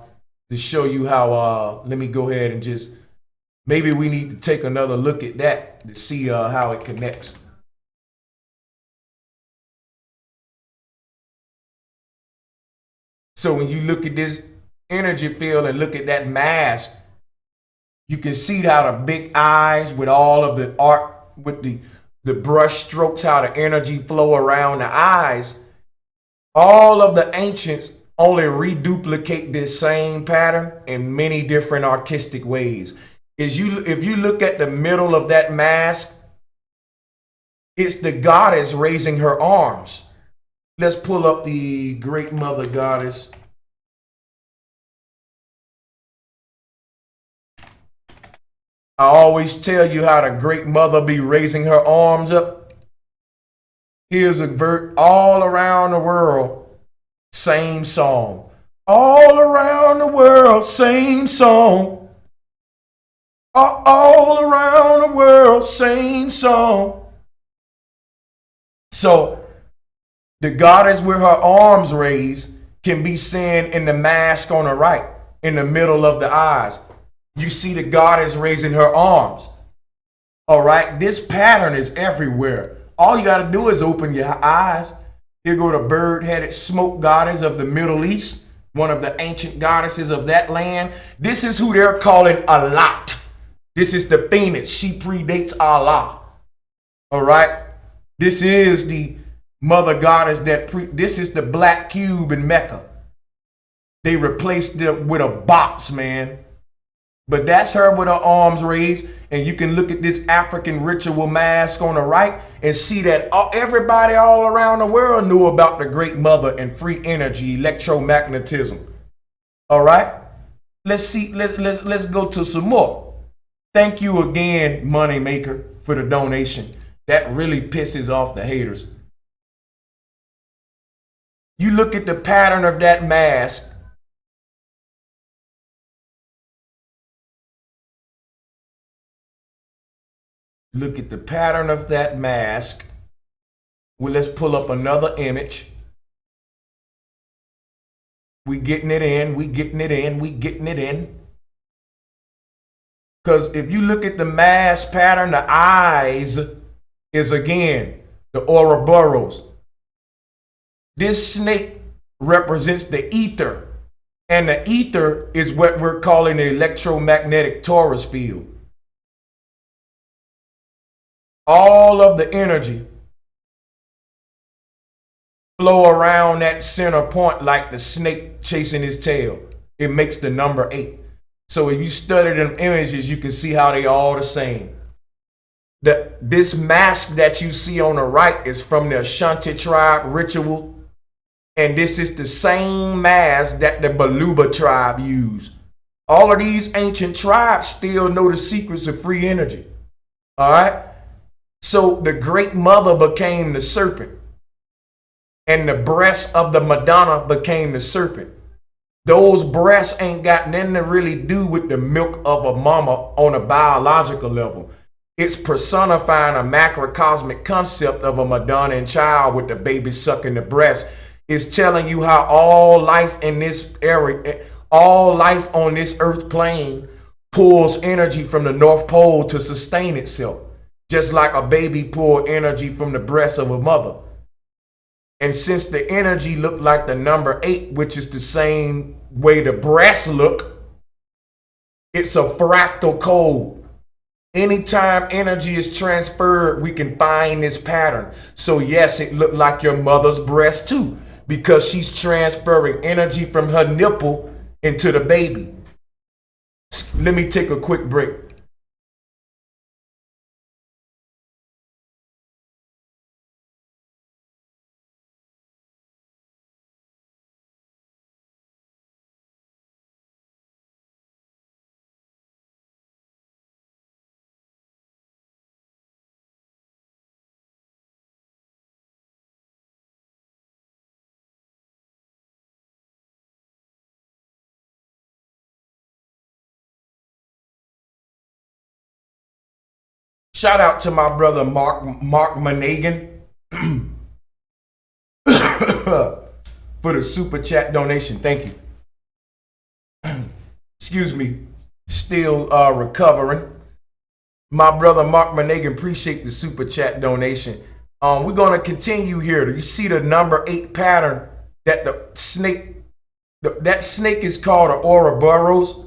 to show you how, let me go ahead and just, maybe we need to take another look at that to see how it connects. So when you look at this energy field and look at that mask, you can see how the big eyes with all of the art, with the brush strokes, how the energy flow around the eyes. All of the ancients only reduplicate this same pattern in many different artistic ways. If you look at the middle of that mask, it's the goddess raising her arms. Let's pull up the Great Mother Goddess. I always tell you how the Great Mother be raising her arms up. Here's a verse all around the world, same song. All around the world, same song. All around the world, same song. So the goddess with her arms raised can be seen in the mask on the right, in the middle of the eyes. You see the goddess raising her arms. All right, this pattern is everywhere. All you got to do is open your eyes. Here go the bird-headed smoke goddess of the Middle East, one of the ancient goddesses of that land. This is who they're calling Alat. This is the phoenix. She predates Allah. All right, this is the mother goddess this is the black cube in Mecca. They replaced it with a box, man. But that's her with her arms raised. And you can look at this African ritual mask on the right and see that everybody all around the world knew about the Great Mother and free energy, electromagnetism. All right. Let's go to some more. Thank you again, Moneymaker, for the donation. That really pisses off the haters. You look at the pattern of that mask. Look at the pattern of that mask. Well, let's pull up another image. We getting it in, we getting it in, we getting it in. Because if you look at the mask pattern, the eyes is again the Ouroboros. This snake represents the ether. And the ether is what we're calling the electromagnetic torus field. All of the energy flow around that center point like the snake chasing his tail. It makes the number 8. So if you study them images, you can see how they all the same. This mask that you see on the right is from the Ashanti tribe ritual. And this is the same mask that the Baluba tribe used. All of these ancient tribes still know the secrets of free energy. All right. So the Great Mother became the serpent. And the breast of the Madonna became the serpent. Those breasts ain't got nothing to really do with the milk of a mama on a biological level. It's personifying a macrocosmic concept of a Madonna and child with the baby sucking the breast. It's telling you how all life in this area, all life on this earth plane pulls energy from the North Pole to sustain itself. Just like a baby pulls energy from the breast of a mother. And since the energy looked like the number 8, which is the same way the breasts look, it's a fractal code. Anytime energy is transferred, we can find this pattern. So yes, it looked like your mother's breast too, because she's transferring energy from her nipple into the baby. Let me take a quick break. Shout out to my brother Mark Managan for the super chat donation. Thank you. Excuse me, still recovering. My brother Mark Managan, appreciate the super chat donation. We're gonna continue here. You see the number 8 pattern that the snake, that snake is called an Ouroboros,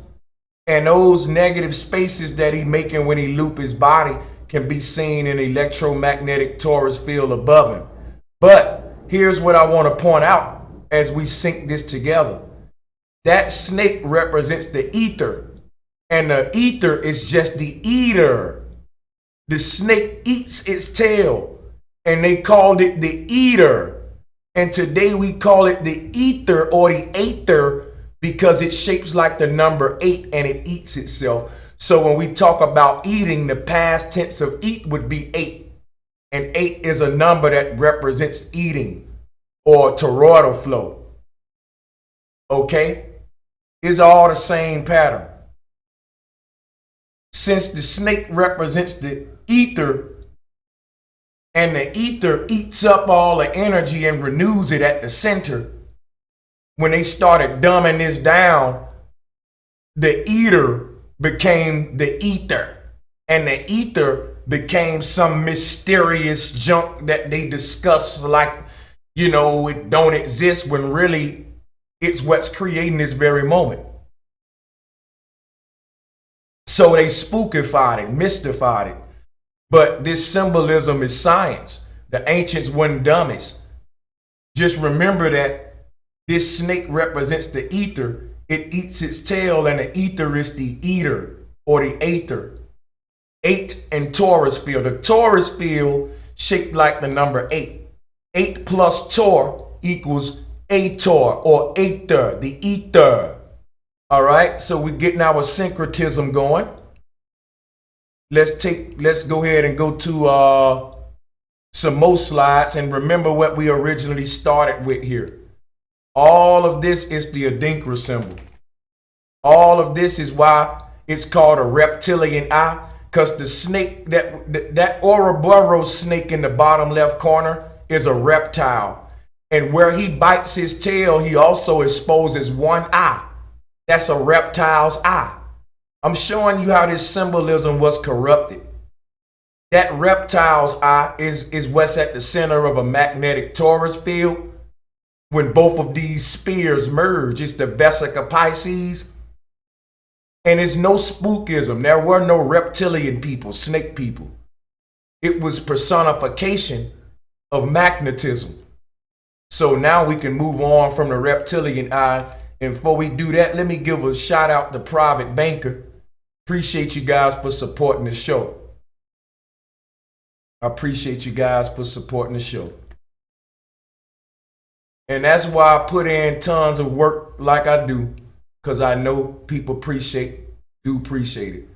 and those negative spaces that he making when he loop his body can be seen in electromagnetic torus field above him. But here's what I want to point out as we sync this together. That snake represents the ether, and the ether is just the eater. The snake eats its tail, and they called it the eater. And today we call it the ether or the aether because it shapes like the number 8 and it eats itself. So when we talk about eating, the past tense of eat would be 8. And 8 is a number that represents eating or toroidal flow. Okay? It's all the same pattern. Since the snake represents the ether, and the ether eats up all the energy and renews it at the center, when they started dumbing this down, the eater became the ether, and the ether became some mysterious junk that they discuss like, it don't exist, when really it's what's creating this very moment. So they spookified it, mystified it. But this symbolism is science. The ancients weren't dummies. Just remember that this snake represents the ether. It eats its tail, and the ether is the eater or the aether. 8 in Taurus field. The Taurus field shaped like the number 8. 8 plus Tor equals Ator or aether, the ether. All right, so we're getting our syncretism going. Let's go ahead and go to some more slides and remember what we originally started with here. All of this is the Adinkra symbol. All of this is why it's called a reptilian eye, because the snake, that Ouroboros snake in the bottom left corner is a reptile. And where he bites his tail, he also exposes one eye. That's a reptile's eye. I'm showing you how this symbolism was corrupted. That reptile's eye is what's at the center of a magnetic Taurus field. When both of these spheres merge, it's the Vesica Pisces. And it's no spookism. There were no reptilian people, snake people. It was personification of magnetism. So now we can move on from the reptilian eye. And before we do that, let me give a shout out to Private Banker. Appreciate you guys for supporting the show. I appreciate you guys for supporting the show. And that's why I put in tons of work like I do, because I know people appreciate it.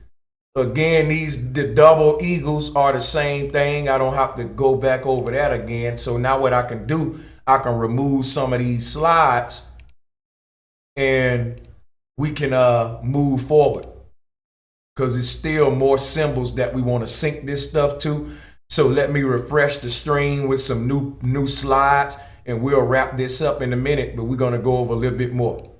Again, the double eagles are the same thing. I don't have to go back over that again. So now what I can do, I can remove some of these slides and we can move forward, because it's still more symbols that we want to sync this stuff to. So let me refresh the stream with some new slides, and we'll wrap this up in a minute, but we're going to go over a little bit more.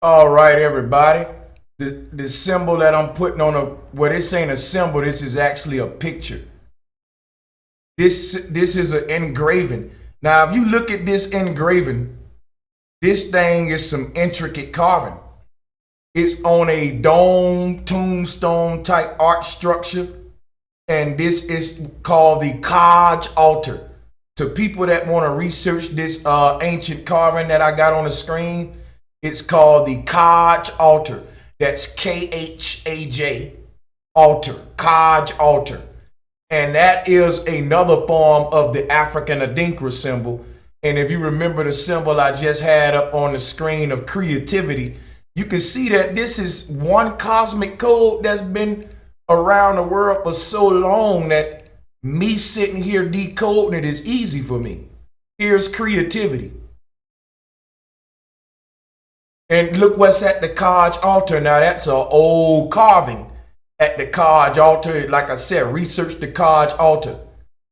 All right, everybody. The symbol that I'm putting on well, this ain't a symbol. This is actually a picture. This is an engraving. Now, if you look at this engraving, this thing is some intricate carving. It's on a dome, tombstone type art structure, and this is called the Kaj altar. To people that want to research this ancient carving that I got on the screen, it's called the Kaj altar. That's Khaj altar, Kaj altar. And that is another form of the African Adinkra symbol. And if you remember the symbol I just had up on the screen of creativity, you can see that this is one cosmic code that's been around the world for so long that me sitting here decoding it is easy for me. Here's creativity. And look what's at the Kaj altar. Now that's an old carving at the Kaj altar. Like I said, research the Kaj altar.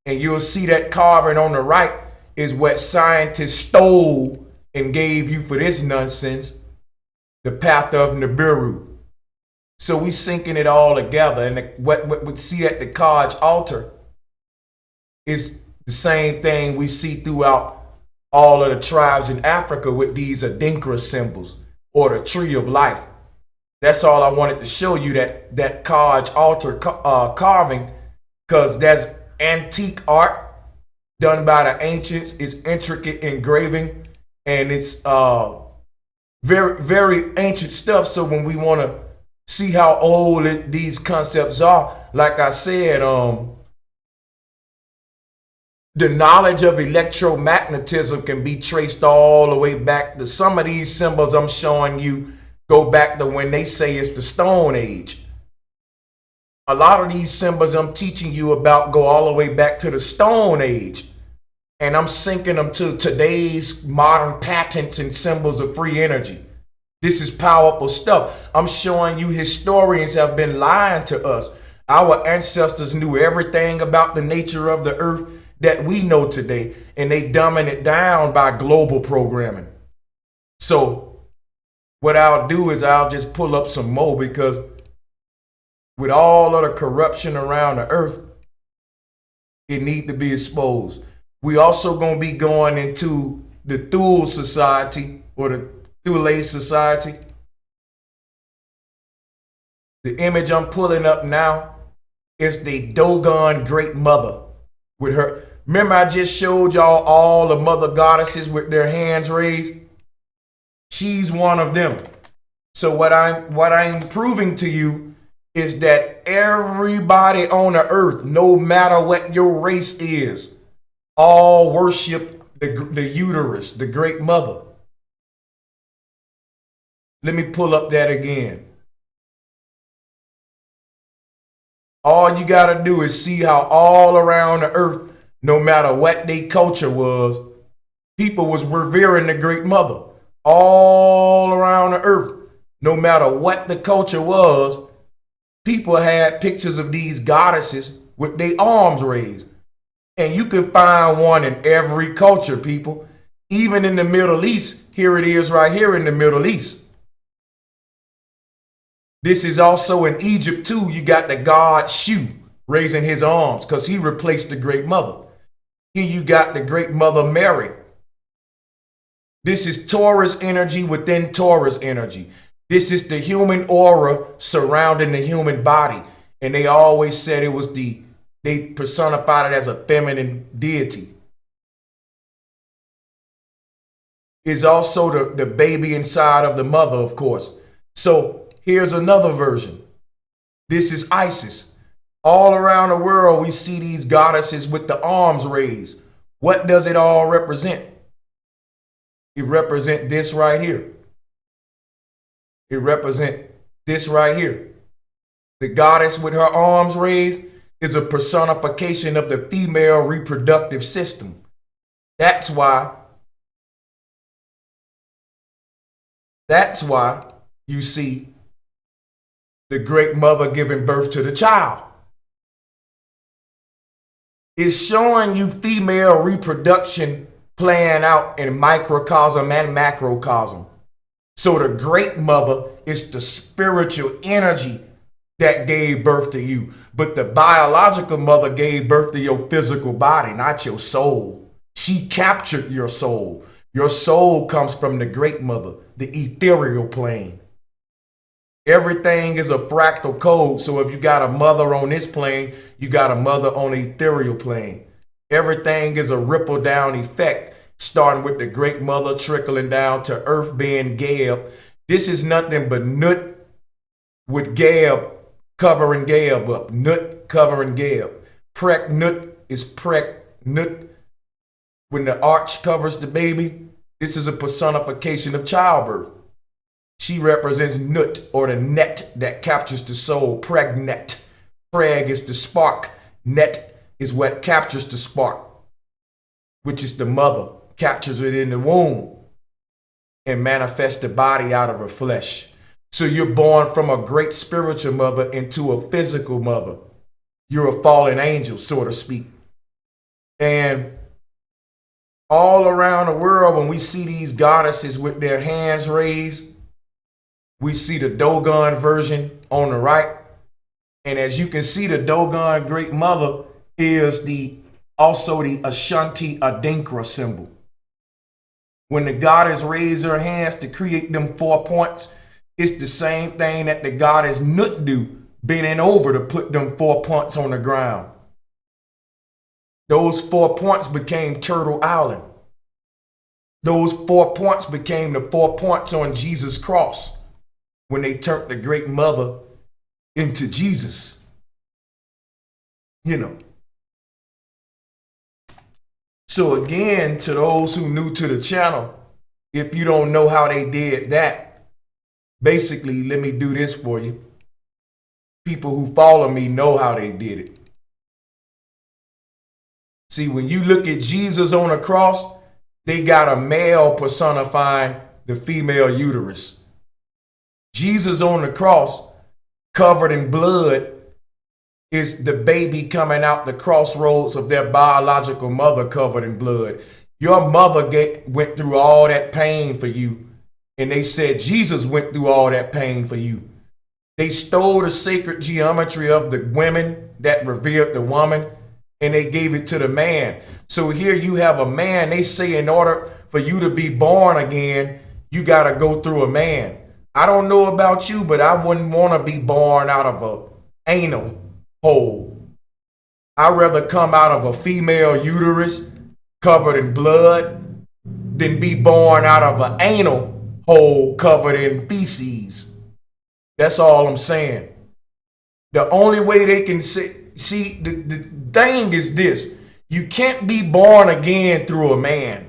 And you'll see that carving on the right is what scientists stole and gave you for this nonsense, the path of Nibiru. So we syncing it all together. And what we see at the Kaj altar is the same thing we see throughout all of the tribes in Africa with these Adinkra symbols or the tree of life. That's all I wanted to show you, that Kaj altar carving, because that's antique art done by the ancients. It's intricate engraving, and it's very, very ancient stuff. So when we want to see how old these concepts are, like I said, the knowledge of electromagnetism can be traced all the way back to some of these symbols I'm showing you go back to when they say it's the Stone Age. A lot of these symbols I'm teaching you about go all the way back to the Stone Age. And I'm syncing them to today's modern patents and symbols of free energy. This is powerful stuff. I'm showing you historians have been lying to us. Our ancestors knew everything about the nature of the earth that we know today, and they dumbing it down by global programming. So what I'll do is I'll just pull up some more, because with all of the corruption around the earth, it need to be exposed. We also going to be going into the Thule Society, or the Thule Society. The image I'm pulling up now is the Dogon Great Mother with her. Remember I just showed y'all all the mother goddesses with their hands raised? She's one of them. So what I'm proving to you is that everybody on the earth, no matter what your race is, all worship the uterus, the Great Mother. Let me pull up that again. All you got to do is see how all around the earth, no matter what their culture was, people was revering the Great Mother. All around the earth, no matter what the culture was, people had pictures of these goddesses with their arms raised. And you can find one in every culture, people. Even in the Middle East, here it is right here in the Middle East. This is also in Egypt too. You got the god Shu raising his arms because he replaced the Great Mother. Here you got the Great Mother Mary. This is Taurus energy within Taurus energy. This is the human aura surrounding the human body. And they always said it was they personified it as a feminine deity. It's also the baby inside of the mother, of course. So here's another version. This is Isis. All around the world, we see these goddesses with the arms raised. What does it all represent? It represents this right here. It represents this right here. The goddess with her arms raised is a personification of the female reproductive system. That's why you see the Great Mother giving birth to the child. It's showing you female reproduction playing out in microcosm and macrocosm. So the great mother is the spiritual energy that gave birth to you. But the biological mother gave birth to your physical body, not your soul. She captured your soul. Your soul comes from the great mother, the ethereal plane. Everything is a fractal code. So if you got a mother on this plane, you got a mother on the ethereal plane. Everything is a ripple down effect, starting with the great mother, trickling down to earth being Gab. This is nothing but Nut with Gab covering Gab up. Nut covering Gab. Prek Nut is Prek Nut. When the arch covers the baby, this is a personification of childbirth. She represents Nut, or the net that captures the soul. Pregnant. Preg is the spark. Net is what captures the spark, which is the mother, captures it in the womb and manifests the body out of her flesh. So you're born from a great spiritual mother into a physical mother. You're a fallen angel, so to speak. And all around the world, when we see these goddesses with their hands raised, we see the Dogon version on the right. And as you can see, the Dogon Great Mother is also the Ashanti Adinkra symbol. When the goddess raised her hands to create them 4 points, it's the same thing that the goddess Nut do, bending over to put them 4 points on the ground. Those 4 points became Turtle Island. Those 4 points became the 4 points on Jesus' cross when they turned the Great Mother into Jesus. You know. So again, to those who new to the channel, if you don't know how they did that, basically, let me do this for you. People who follow me know how they did it. See, when you look at Jesus on the cross, they got a male personifying the female uterus. Jesus on the cross, covered in blood, is the baby coming out the crossroads of their biological mother covered in blood. Your mother went through all that pain for you. And they said Jesus went through all that pain for you. They stole the sacred geometry of the women that revered the woman, and they gave it to the man. So here you have a man. They say in order for you to be born again, you got to go through a man. I don't know about you, but I wouldn't want to be born out of an anal hole. I'd rather come out of a female uterus covered in blood than be born out of an anal hole covered in feces. That's all I'm saying. The only way they can see the thing is this: you can't be born again through a man.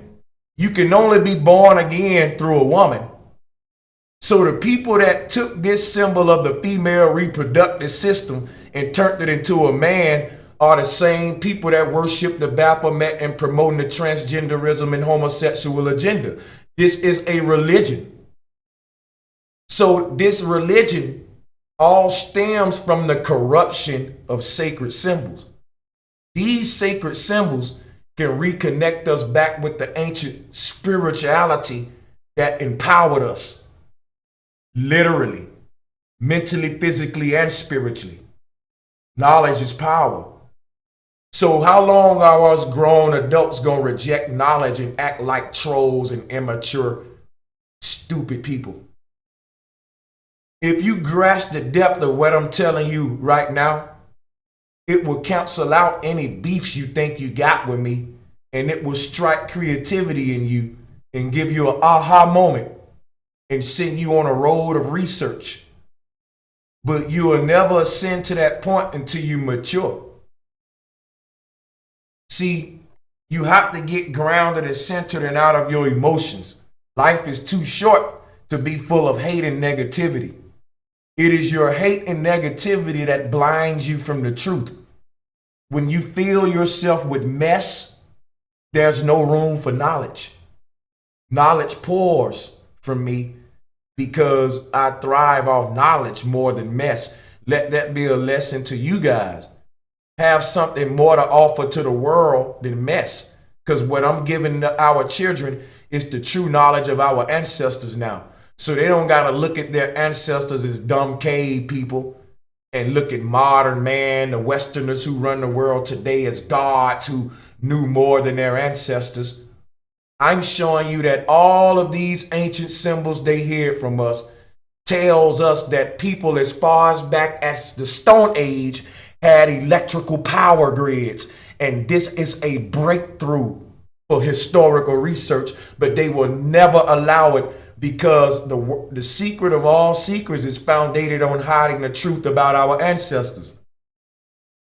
You can only be born again through a woman. So the people that took this symbol of the female reproductive system and turned it into a man are the same people that worship the Baphomet and promoting the transgenderism and homosexual agenda. This is a religion. So this religion all stems from the corruption of sacred symbols. These sacred symbols can reconnect us back with the ancient spirituality that empowered us. Literally, mentally, physically, and spiritually. Knowledge is power. So how long are us grown adults going to reject knowledge and act like trolls and immature, stupid people? If you grasp the depth of what I'm telling you right now, it will cancel out any beefs you think you got with me, and it will strike creativity in you and give you an aha moment and send you on a road of research. But you will never ascend to that point until you mature. See, you have to get grounded and centered and out of your emotions. Life is too short to be full of hate and negativity. It is your hate and negativity that blinds you from the truth. When you fill yourself with mess, there's no room for knowledge. Knowledge pours from me because I thrive off knowledge more than mess. Let that be a lesson to you guys. Have something more to offer to the world than mess. Because what I'm giving our children is the true knowledge of our ancestors now. So they don't got to look at their ancestors as dumb cave people and look at modern man, the Westerners who run the world today, as gods who knew more than their ancestors. I'm showing you that all of these ancient symbols they hear from us tells us that people as far as back as the Stone Age had electrical power grids. And this is a breakthrough for historical research, but they will never allow it because the secret of all secrets is founded on hiding the truth about our ancestors.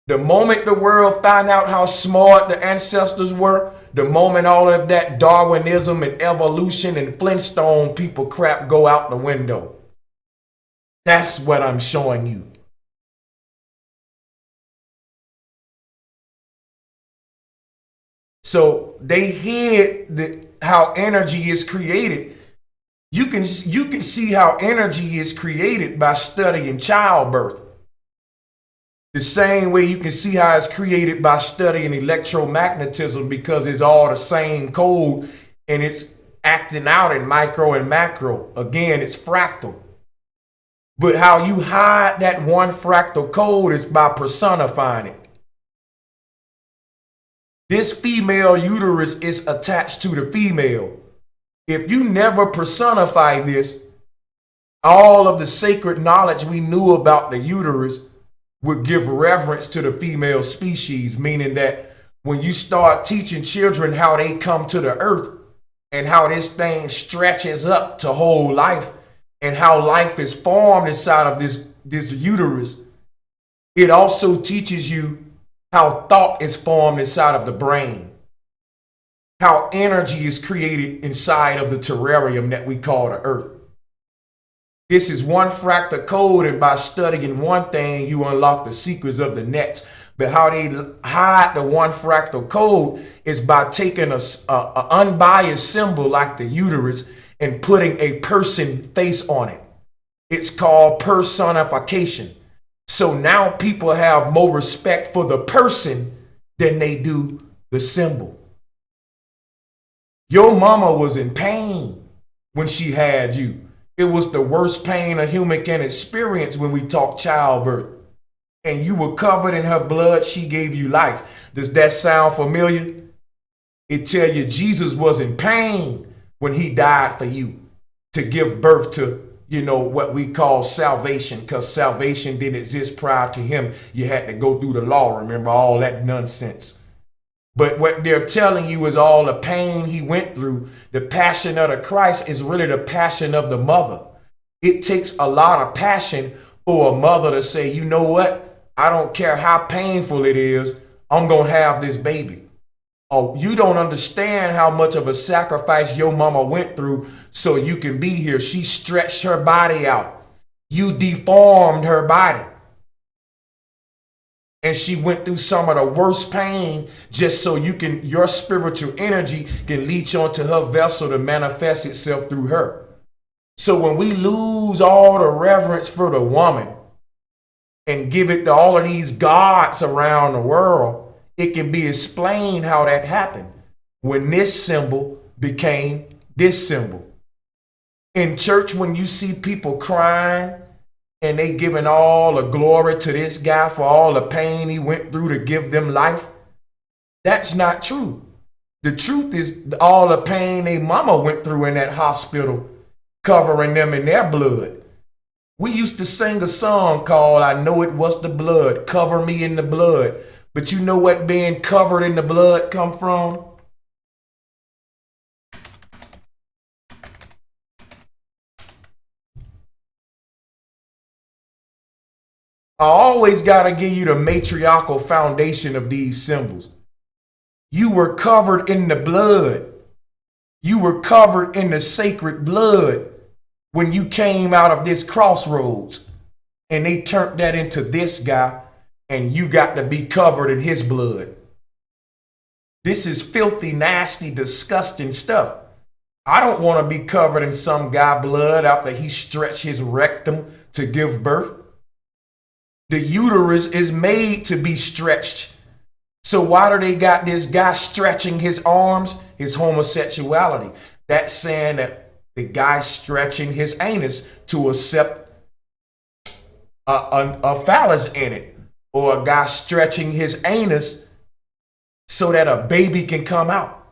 The moment the world find out how smart the ancestors were, the moment all of that Darwinism and evolution and Flintstone people crap go out the window. That's what I'm showing you. So they hear how energy is created. You can see how energy is created by studying childbirth. The same way you can see how it's created by studying electromagnetism, because it's all the same code and it's acting out in micro and macro. Again, it's fractal. But how you hide that one fractal code is by personifying it. This female uterus is attached to the female. If you never personify this, all of the sacred knowledge we knew about the uterus would give reverence to the female species, meaning that when you start teaching children how they come to the earth and how this thing stretches up to whole life and how life is formed inside of this uterus, it also teaches you how thought is formed inside of the brain, how energy is created inside of the terrarium that we call the earth. This is one fractal code, and by studying one thing, you unlock the secrets of the next. But how they hide the one fractal code is by taking a unbiased symbol like the uterus and putting a person face on it. It's called personification. So now people have more respect for the person than they do the symbol. Your mama was in pain when she had you. It was the worst pain a human can experience when we talk childbirth. And you were covered in her blood. She gave you life. Does that sound familiar? It tell you Jesus was in pain when he died for you to give birth to, what we call salvation, because salvation didn't exist prior to him. You had to go through the law. Remember all that nonsense. But what they're telling you is all the pain he went through. The passion of the Christ is really the passion of the mother. It takes a lot of passion for a mother to say, you know what? I don't care how painful it is. I'm going to have this baby. Oh, you don't understand how much of a sacrifice your mama went through so you can be here. She stretched her body out. You deformed her body. And she went through some of the worst pain just so your spiritual energy can leach onto her vessel to manifest itself through her. So when we lose all the reverence for the woman and give it to all of these gods around the world, it can be explained how that happened when this symbol became this symbol. In church, when you see people crying and they giving all the glory to this guy for all the pain he went through to give them life, that's not true. The truth is all the pain they mama went through in that hospital, covering them in their blood. We used to sing a song called I Know It Was the Blood, Cover Me in the Blood. But you know what being covered in the blood come from? I always got to give you the matriarchal foundation of these symbols. You were covered in the blood. You were covered in the sacred blood when you came out of this crossroads. And they turned that into this guy, and you got to be covered in his blood. This is filthy, nasty, disgusting stuff. I don't want to be covered in some guy's blood after he stretched his rectum to give birth. The uterus is made to be stretched. So why do they got this guy stretching his arms? His homosexuality. That's saying that The guy stretching his anus to accept a phallus in it, or a guy stretching his anus so that a baby can come out.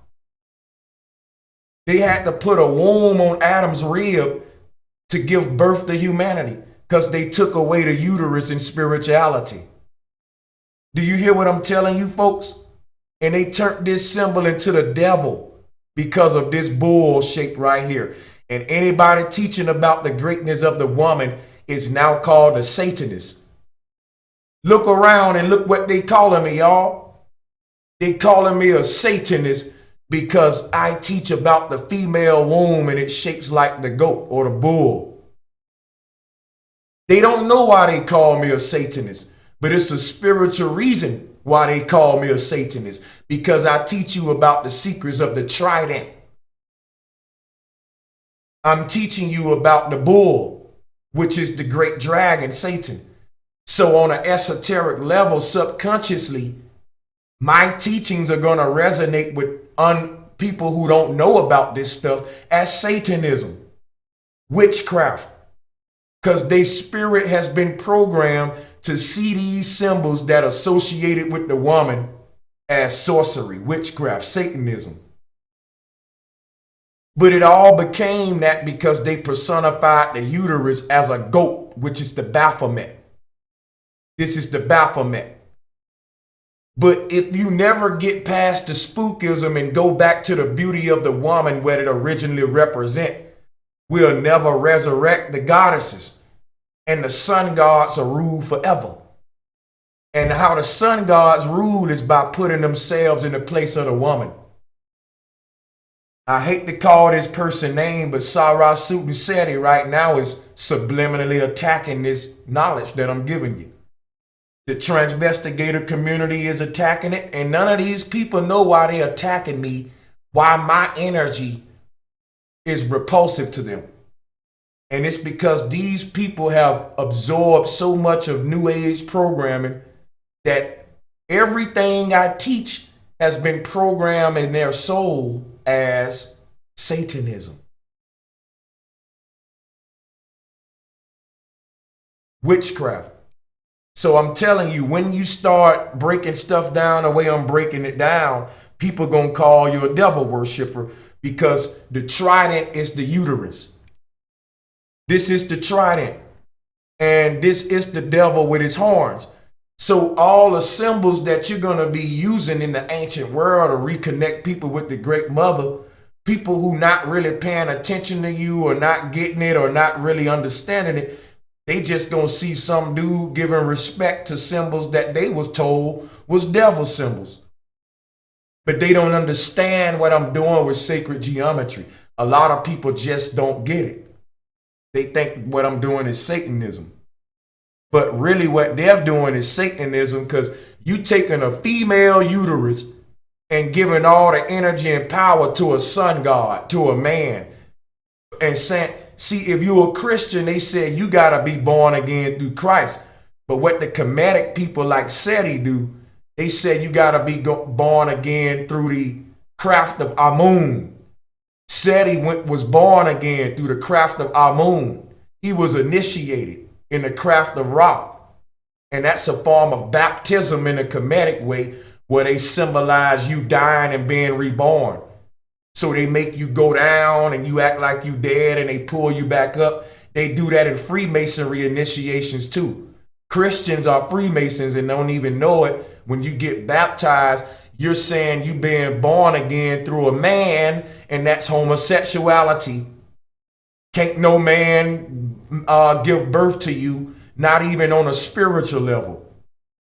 They had to put a womb on Adam's rib to give birth to humanity because they took away the uterus in spirituality. Do you hear what I'm telling you, folks? And they turned this symbol into the devil because of this bull shape right here. And anybody teaching about the greatness of the woman is now called a Satanist. Look around and look what they calling me, y'all. They calling me a Satanist because I teach about the female womb and it shapes like the goat or the bull. They don't know why they call me a Satanist, but it's a spiritual reason why they call me a Satanist, because I teach you about the secrets of the trident. I'm teaching you about the bull, which is the great dragon, Satan. So on an esoteric level, subconsciously, my teachings are going to resonate with people who don't know about this stuff as Satanism, witchcraft, because their spirit has been programmed to see these symbols that are associated with the woman as sorcery, witchcraft, Satanism. But it all became that because they personified the uterus as a goat, which is the Baphomet. This is the Baphomet. But if you never get past the spookism and go back to the beauty of the woman where it originally represent, we'll never resurrect the goddesses. And the sun gods are ruled forever. And how the sun gods rule is by putting themselves in the place of the woman. I hate to call this person name, but Sarah Sutin Seti right now is subliminally attacking this knowledge that I'm giving you. The transvestigator community is attacking it, and none of these people know why they're attacking me, why my energy is repulsive to them. And it's because these people have absorbed so much of New Age programming that everything I teach has been programmed in their soul as Satanism, witchcraft. So I'm telling you, when you start breaking stuff down the way I'm breaking it down, people gonna call you a devil worshiper because the trident is the uterus. This is the trident, and this is the devil with his horns. So all the symbols that you're going to be using in the ancient world to reconnect people with the great mother, people who not really paying attention to you or not getting it or not really understanding it, they just going to see some dude giving respect to symbols that they was told was devil symbols. But they don't understand what I'm doing with sacred geometry. A lot of people just don't get it. They think what I'm doing is Satanism. But really what they're doing is Satanism, because you taking a female uterus and giving all the energy and power to a sun god, to a man. And saying, see, if you're a Christian, they said you got to be born again through Christ. But what the Kemetic people like Seti do, they said you got to be born again through the craft of Amun. Seti was born again through the craft of Amun. He was initiated in the craft of Ra. And that's a form of baptism in a Kemetic way where they symbolize you dying and being reborn. So they make you go down and you act like you dead and they pull you back up. They do that in Freemasonry initiations too. Christians are Freemasons and don't even know it. When you get baptized, you're saying you being born again through a man, and that's homosexuality. Can't no man give birth to you, not even on a spiritual level.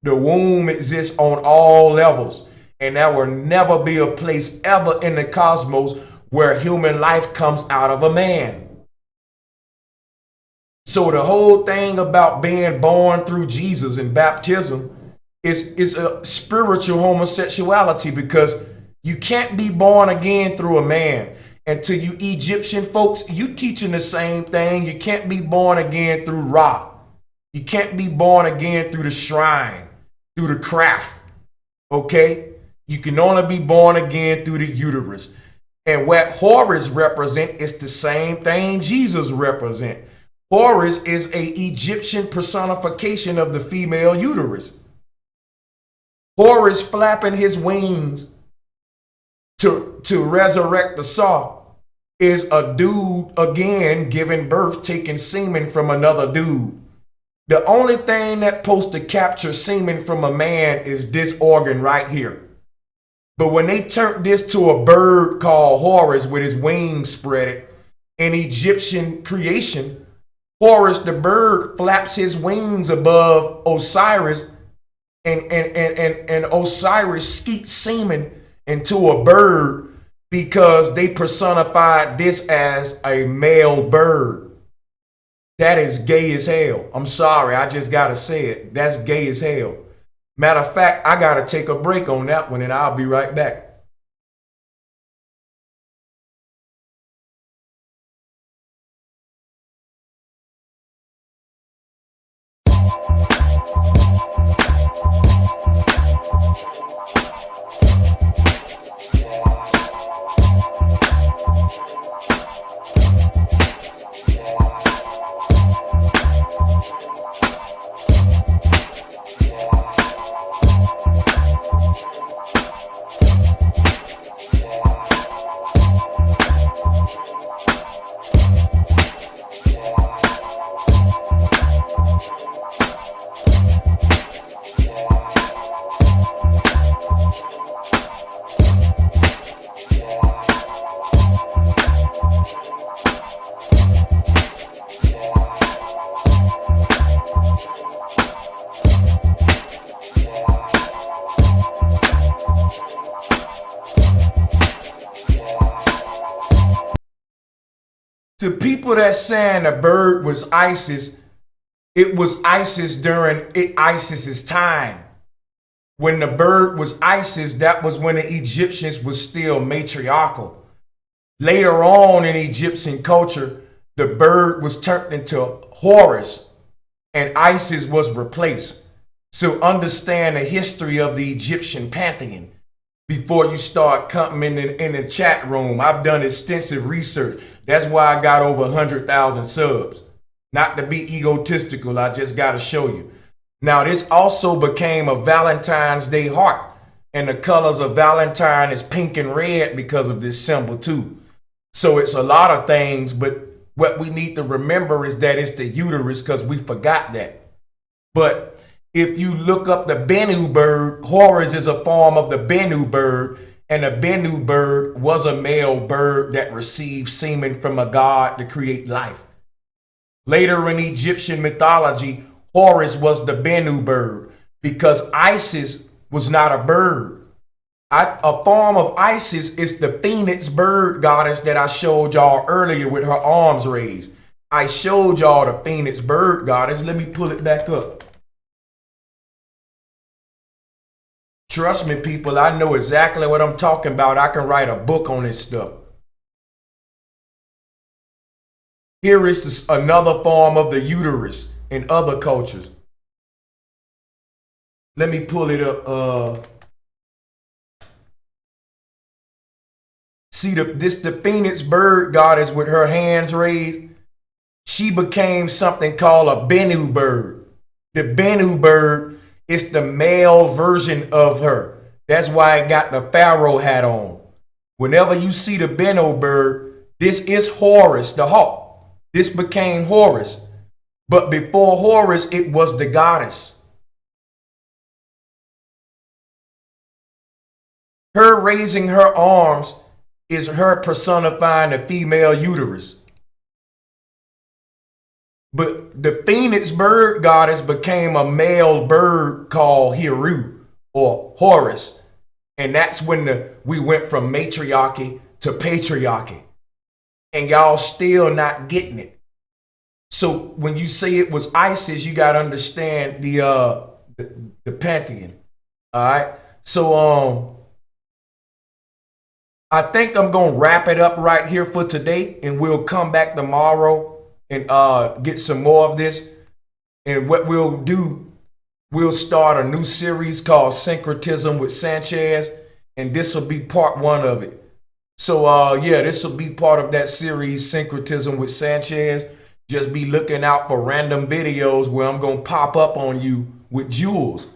The womb exists on all levels, and there will never be a place ever in the cosmos where human life comes out of a man. So the whole thing about being born through Jesus and baptism is a spiritual homosexuality, because you can't be born again through a man. And to you Egyptian folks, you teaching the same thing. You can't be born again through Ra. You can't be born again through the shrine, through the craft. Okay? You can only be born again through the uterus. And what Horus represent is the same thing Jesus represent. Horus is a Egyptian personification of the female uterus. Horus flapping his wings to resurrect the soul is a dude, again, giving birth, taking semen from another dude. The only thing that supposed to capture semen from a man is this organ right here. But when they turned this to a bird called Horus with his wings spread, in Egyptian creation, Horus the bird flaps his wings above Osiris, and Osiris skeets semen into a bird because they personified this as a male bird. That is gay as hell. I'm sorry, I just gotta say it. That's gay as hell. Matter of fact, I gotta take a break on that one and I'll be right back. To people that saying the bird was Isis, it was Isis during Isis's time. When the bird was Isis, that was when the Egyptians was still matriarchal. Later on in Egyptian culture, the bird was turned into Horus and Isis was replaced. So understand the history of the Egyptian pantheon before you start coming in the chat room. I've done extensive research. That's why I got over 100,000 subs. Not to be egotistical, I just got to show you. Now, this also became a Valentine's Day heart. And the colors of Valentine is pink and red because of this symbol too. So it's a lot of things, but what we need to remember is that it's the uterus because we forgot that. But if you look up the Bennu bird, Horus is a form of the Bennu bird. And the Bennu bird was a male bird that received semen from a god to create life. Later in Egyptian mythology, Horus was the Bennu bird because Isis was not a bird. A form of Isis is the phoenix bird goddess that I showed y'all earlier with her arms raised. I showed y'all the phoenix bird goddess. Let me pull it back up. Trust me, people, I know exactly what I'm talking about. I can write a book on this stuff. Here is another form of the uterus in other cultures. Let me pull it up. See, the phoenix bird goddess with her hands raised, she became something called a Bennu bird. The Bennu bird is the male version of her. That's why it got the pharaoh hat on. Whenever you see the Bennu bird, this is Horus, the hawk. This became Horus. But before Horus, it was the goddess. Her raising her arms is her personifying the female uterus. But the phoenix bird goddess became a male bird called Heru or Horus. And that's when we went from matriarchy to patriarchy. And y'all still not getting it. So when you say it was Isis, you got to understand the pantheon. All right. So I think I'm going to wrap it up right here for today, and we'll come back tomorrow and get some more of this. And what we'll do, we'll start a new series called Syncretism with Sanchez, and this will be part 1 of it. So yeah, this will be part of that series, Syncretism with Sanchez. Just be looking out for random videos where I'm gonna pop up on you with jewels,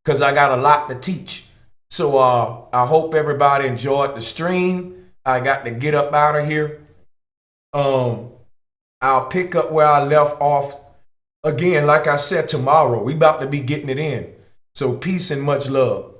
because I got a lot to teach. So I hope everybody enjoyed the stream. I got to get up out of here. I'll pick up where I left off again. Like I said, tomorrow we about to be getting it in. So peace and much love.